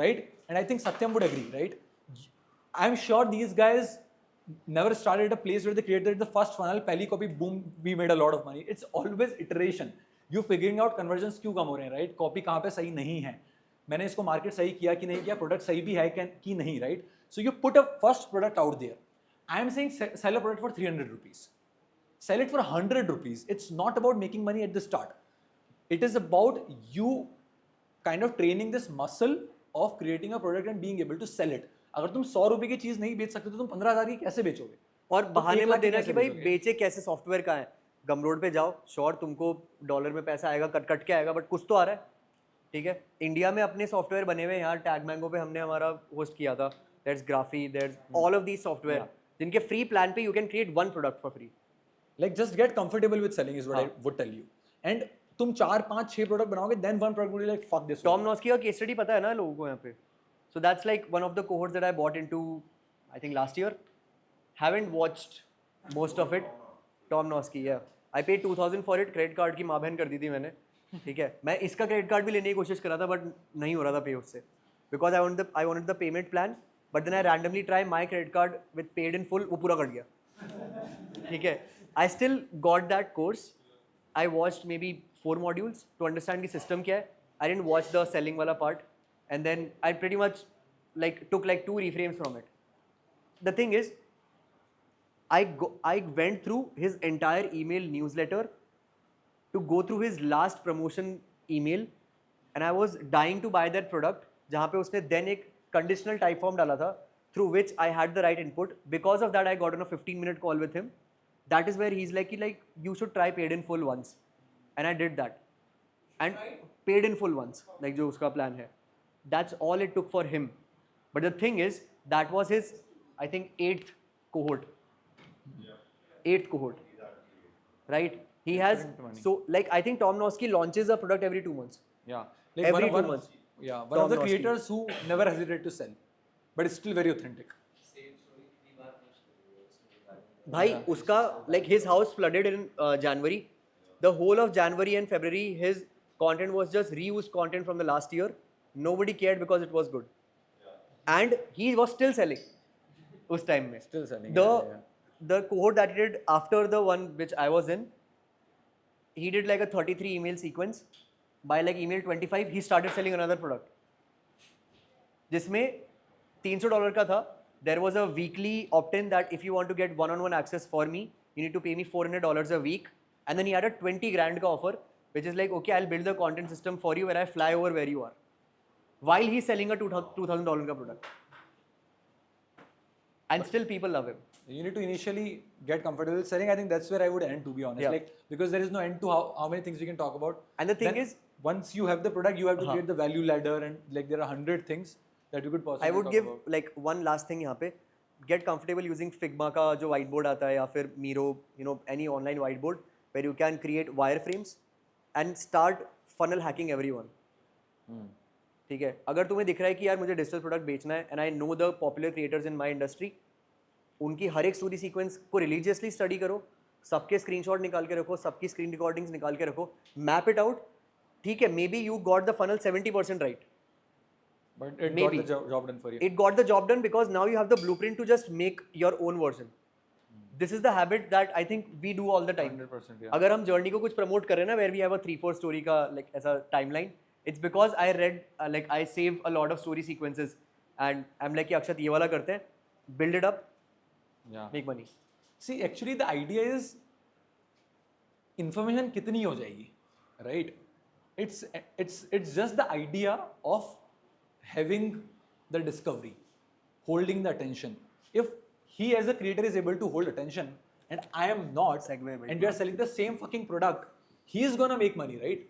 right? And I think Satyam would agree, right? I'm sure these guys never started at a place where they created the first funnel, pehli copy, boom, we made a lot of money. It's always iteration. You figuring out conversions क्यों कम हो रहे हैं, right? Copy कहाँ पे सही नहीं है, मैंने इसको market सही किया कि नहीं किया, product सही भी है कि नहीं, right? So you put a first product out there. I am saying sell a product for 300 rupees. Sell it for 100 rupees. It's not about making money at the start. It is about you kind of training this muscle of creating a product and being able to sell it. अगर तुम 100 रुपए की चीज नहीं बेच सकते तो तुम 15,000 की कैसे बेचोगे? और बहाने मत देना कैसे कि भाई बेचोगे? बेचे कैसे, सॉफ्टवेयर का है. गमरोड पे जाओ, श्योर तुमको डॉलर में पैसा आएगा, कट के आएगा, बट कुछ तो आ रहा है. ठीक है, इंडिया में अपने सॉफ्टवेयर बने हुए हैं यार. टैग मैंगो पे हमने हमारा होस्ट किया था. There's Graphy, there's all of these software जिनके फ्री प्लान पे you can create one product for free. Like just get comfortable with selling is what I would tell you. And तुम 4, 5, 6 product बनाओगे, then one product will be like fuck this. Tom Noski का case study पता है ना लोगों को यहाँ पे. So that's like one of the cohorts that I bought into, I think last year. Haven't watched most of it. Tom Nosky, yeah. I paid 2,000 for it. Credit card की माँ बहन कर दी थी मैंने. ठीक है. मैं इसका credit card भी लेने की कोशिश कर रहा था, but नहीं हो रहा था pay उससे. Because I wanted the payment plan, but then I randomly try my credit card with paid in full, वो पूरा कट गया. ठीक है. I still got that course. I watched maybe 4 modules to understand the system क्या है. I didn't watch the selling वाला part. And then I pretty much took 2 reframes from it. The thing is, I went through his entire email newsletter to go through his last promotion email, and I was dying to buy that product. जहाँ पे उसने then एक conditional type form डाला था, through which I had the right input. Because of that, I got on a 15-minute call with him. That is where he's like you should try paid in full once, and I did that. And paid in full once, like जो उसका plan है. That's all it took for him. But the thing is, that was his, I think, 8th cohort. 8th cohort. Right? He has, so like I think Tom Nosky launches a product every 2 months. Yeah. Like Every 2 months. Yeah. One Tom of the Nosky. creators who never hesitate to sell, but it's still very authentic. भाई उसका like his house flooded in January. The whole of January and February, his content was just reused content from the last year. Nobody cared because it was good, and he was still selling. उस time में. Still selling, The yeah, yeah. the cohort that he did after the one which I was in, he did like a 33 email sequence. By like email 25, he started selling another product. जिसमें $300 का था. There was a weekly opt-in that if you want to get one-on-one access for me, you need to pay me $400 a week. And then he had a 20 grand ka offer, which is like, okay, I'll build the content system for you where I fly over where you are. While he's selling a $2,000 ka product. And still people love him. You need to initially get comfortable selling. I think that's where I would end, to be honest. Yeah. Like, because there is no end to how many things we can talk about. And the thing Then is, once you have the product, you have to create the value ladder, and like there are 100 things that you could possibly I would talk give about. like one last thing यहाँ पे. Get comfortable using Figma का जो whiteboard आता है या फिर Miro, you know, any online whiteboard where you can create wireframes and start funnel hacking everyone. ठीक है. अगर तुम्हें दिख रहा है कि यार मुझे डिजिटल प्रोडक्ट बेचना है and I know the popular creators in my industry, उनकी हर एक स्टोरी सीक्वेंस को रिलीजियसली स्टडी करो, सबके स्क्रीनशॉट निकाल के रखो, सबकी स्क्रीन रिकॉर्डिंग्स निकाल के रखो, मैप इट आउट. ठीक है, may be you got the funnel 70% right. But it maybe. got the job done for you. It got the job done because now you have the blueprint to just make your own version. This is the habit that I think we do all the time. 100%, yeah. अगर हम journey को कुछ promote कर रहे हैं ना, where we have a 3-4 story का like ऐसा timeline, it's because I read like I save a lot of story sequences and I'm like कि अक्षत ये वाला करते हैं, build it up, Yeah. make money. See, actually, the idea is information कितनी हो जाएगी, right? It's just the idea of having the discovery, holding the attention. If he as a creator is able to hold attention and I am not, Segue very and we are selling the same fucking product, he is gonna make money, right?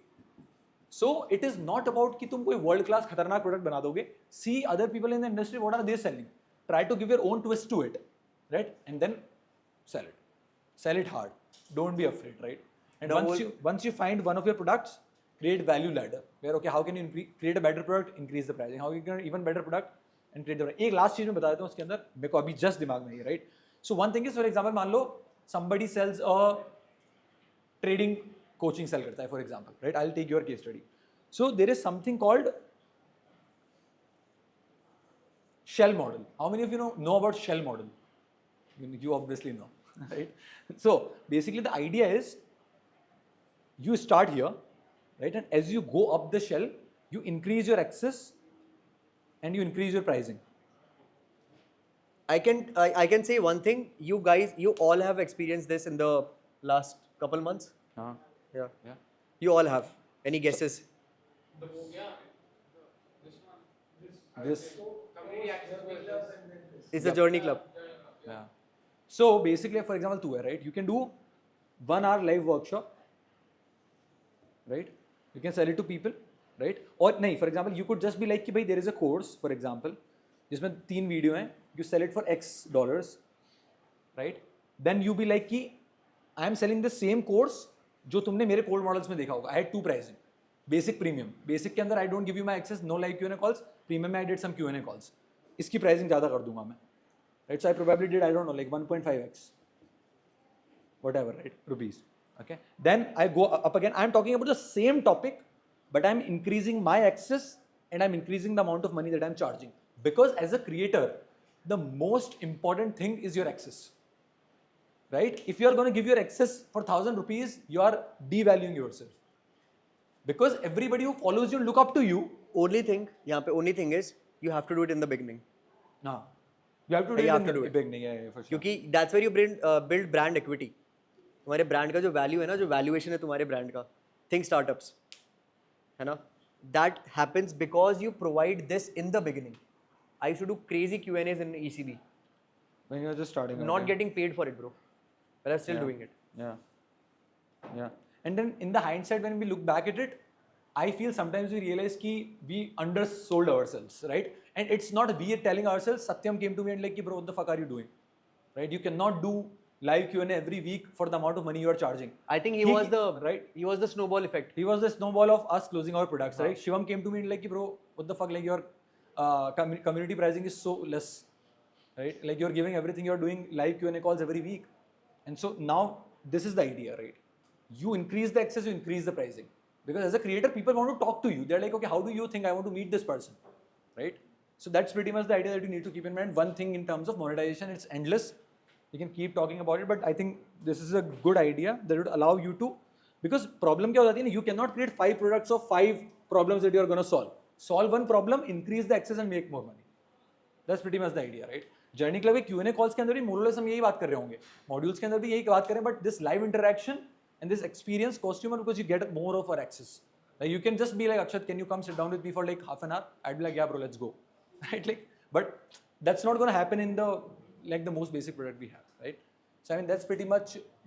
So it is not about कि तुम कोई world class खतरनाक product बना दोगे. See other people in the industry, what are they selling? Try to give your own twist to it, right? And then sell it. Sell it hard. Don't be afraid, right? And once you find one of your products, create value ladder. Where okay, how can you create a better product, increase the pricing? How you can even better product and create the product. एक last चीज मैं बता देता हूँ उसके अंदर, मेरे को अभी just दिमाग में है, right? So one thing is, for example, मान लो somebody sells a trading coaching sell करता है, for example, right? I'll take your case study. So there is something called shell model. How many of you know about shell model? You obviously know, right? So basically the idea is you start here, right? And as you go up the shell, you increase your access and you increase your pricing. I can say one thing. You guys, you all have experienced this in the last couple months. Yeah. Yeah. You all have. Any guesses? This. Community access business. It's the Journey Club. Yeah. So basically, for example, two, right? You can do 1 hour live workshop, right? You can sell it to people, right? Or नहीं, for example, you could just be like कि भाई there is a course, for example, जिसमें 3 video हैं, you sell it for X dollars, right? Then you be like कि I am selling the same course जो तुमने मेरे cold models में देखा होगा. I had 2 pricing. Basic premium. Basic के अंदर I don't give you my access, no live Q&A calls. Premium में I did some Q&A calls. इसकी pricing ज़्यादा कर दूंगा मैं. Right? So I probably did, I don't know, like 1.5x. Whatever, right? Rupees. Okay. Then I go up again. I'm talking about the same topic, but I'm increasing my access and I'm increasing the amount of money that I'm charging. Because as a creator, the most important thing is your access. Right? If you are going to give your access for 1,000 rupees, you are devaluing yourself. Because everybody who follows you look up to you. Only thing is you have to do it in the beginning. No. You have to do You it have in to the do it. beginning, yeah, for sure. क्योंकि that's where you build brand equity. तुम्हारे brand का जो value है ना, जो valuation है तुम्हारे brand का. Think startups, है ना? That happens because you provide this in the beginning. I used to do crazy Q&As in ECB. When you're just starting. Not getting paid for it, bro. But I'm still doing it. Yeah. Yeah. And then in the hindsight, when we look back at it, I feel sometimes we realize कि we undersold ourselves, right? And it's not we telling ourselves. Satyam came to me and like, bro, what the fuck are you doing? Right? You cannot do live Q&A every week for the amount of money you are charging. I think he was the snowball effect. He was the snowball of us closing our products, right? Shivam came to me and like, bro, what the fuck? Like your community pricing is so less, right? Like you're giving everything, you're doing live Q&A calls every week. And so now this is the idea, right? You increase the access, you increase the pricing. Because as a creator, people want to talk to you. They're like, okay, how do you think I want to meet this person, right? So that's pretty much the idea that you need to keep in mind. One thing in terms of monetization, it's endless. You can keep talking about it, but I think this is a good idea that would allow you to, because problem क्या हो जाती है ना, you cannot create 5 products of 5 problems that you are going to solve. Solve one problem, increase the access and make more money. That's pretty much the idea, right? Journey club के Q&A calls के अंदर भी मोरलेस हम यही बात कर रहे होंगे, मॉड्यूल्स के अंदर भी यही बात करें, but this live interaction and this experience costs you more because you get more of our access. Like you can just be like, Akshat, can you come sit down with me for like half an hour? I'd be like, yeah, bro, let's go, right? Like, but that's not going to happen in the like the most basic product we have, right? So I mean, that's pretty much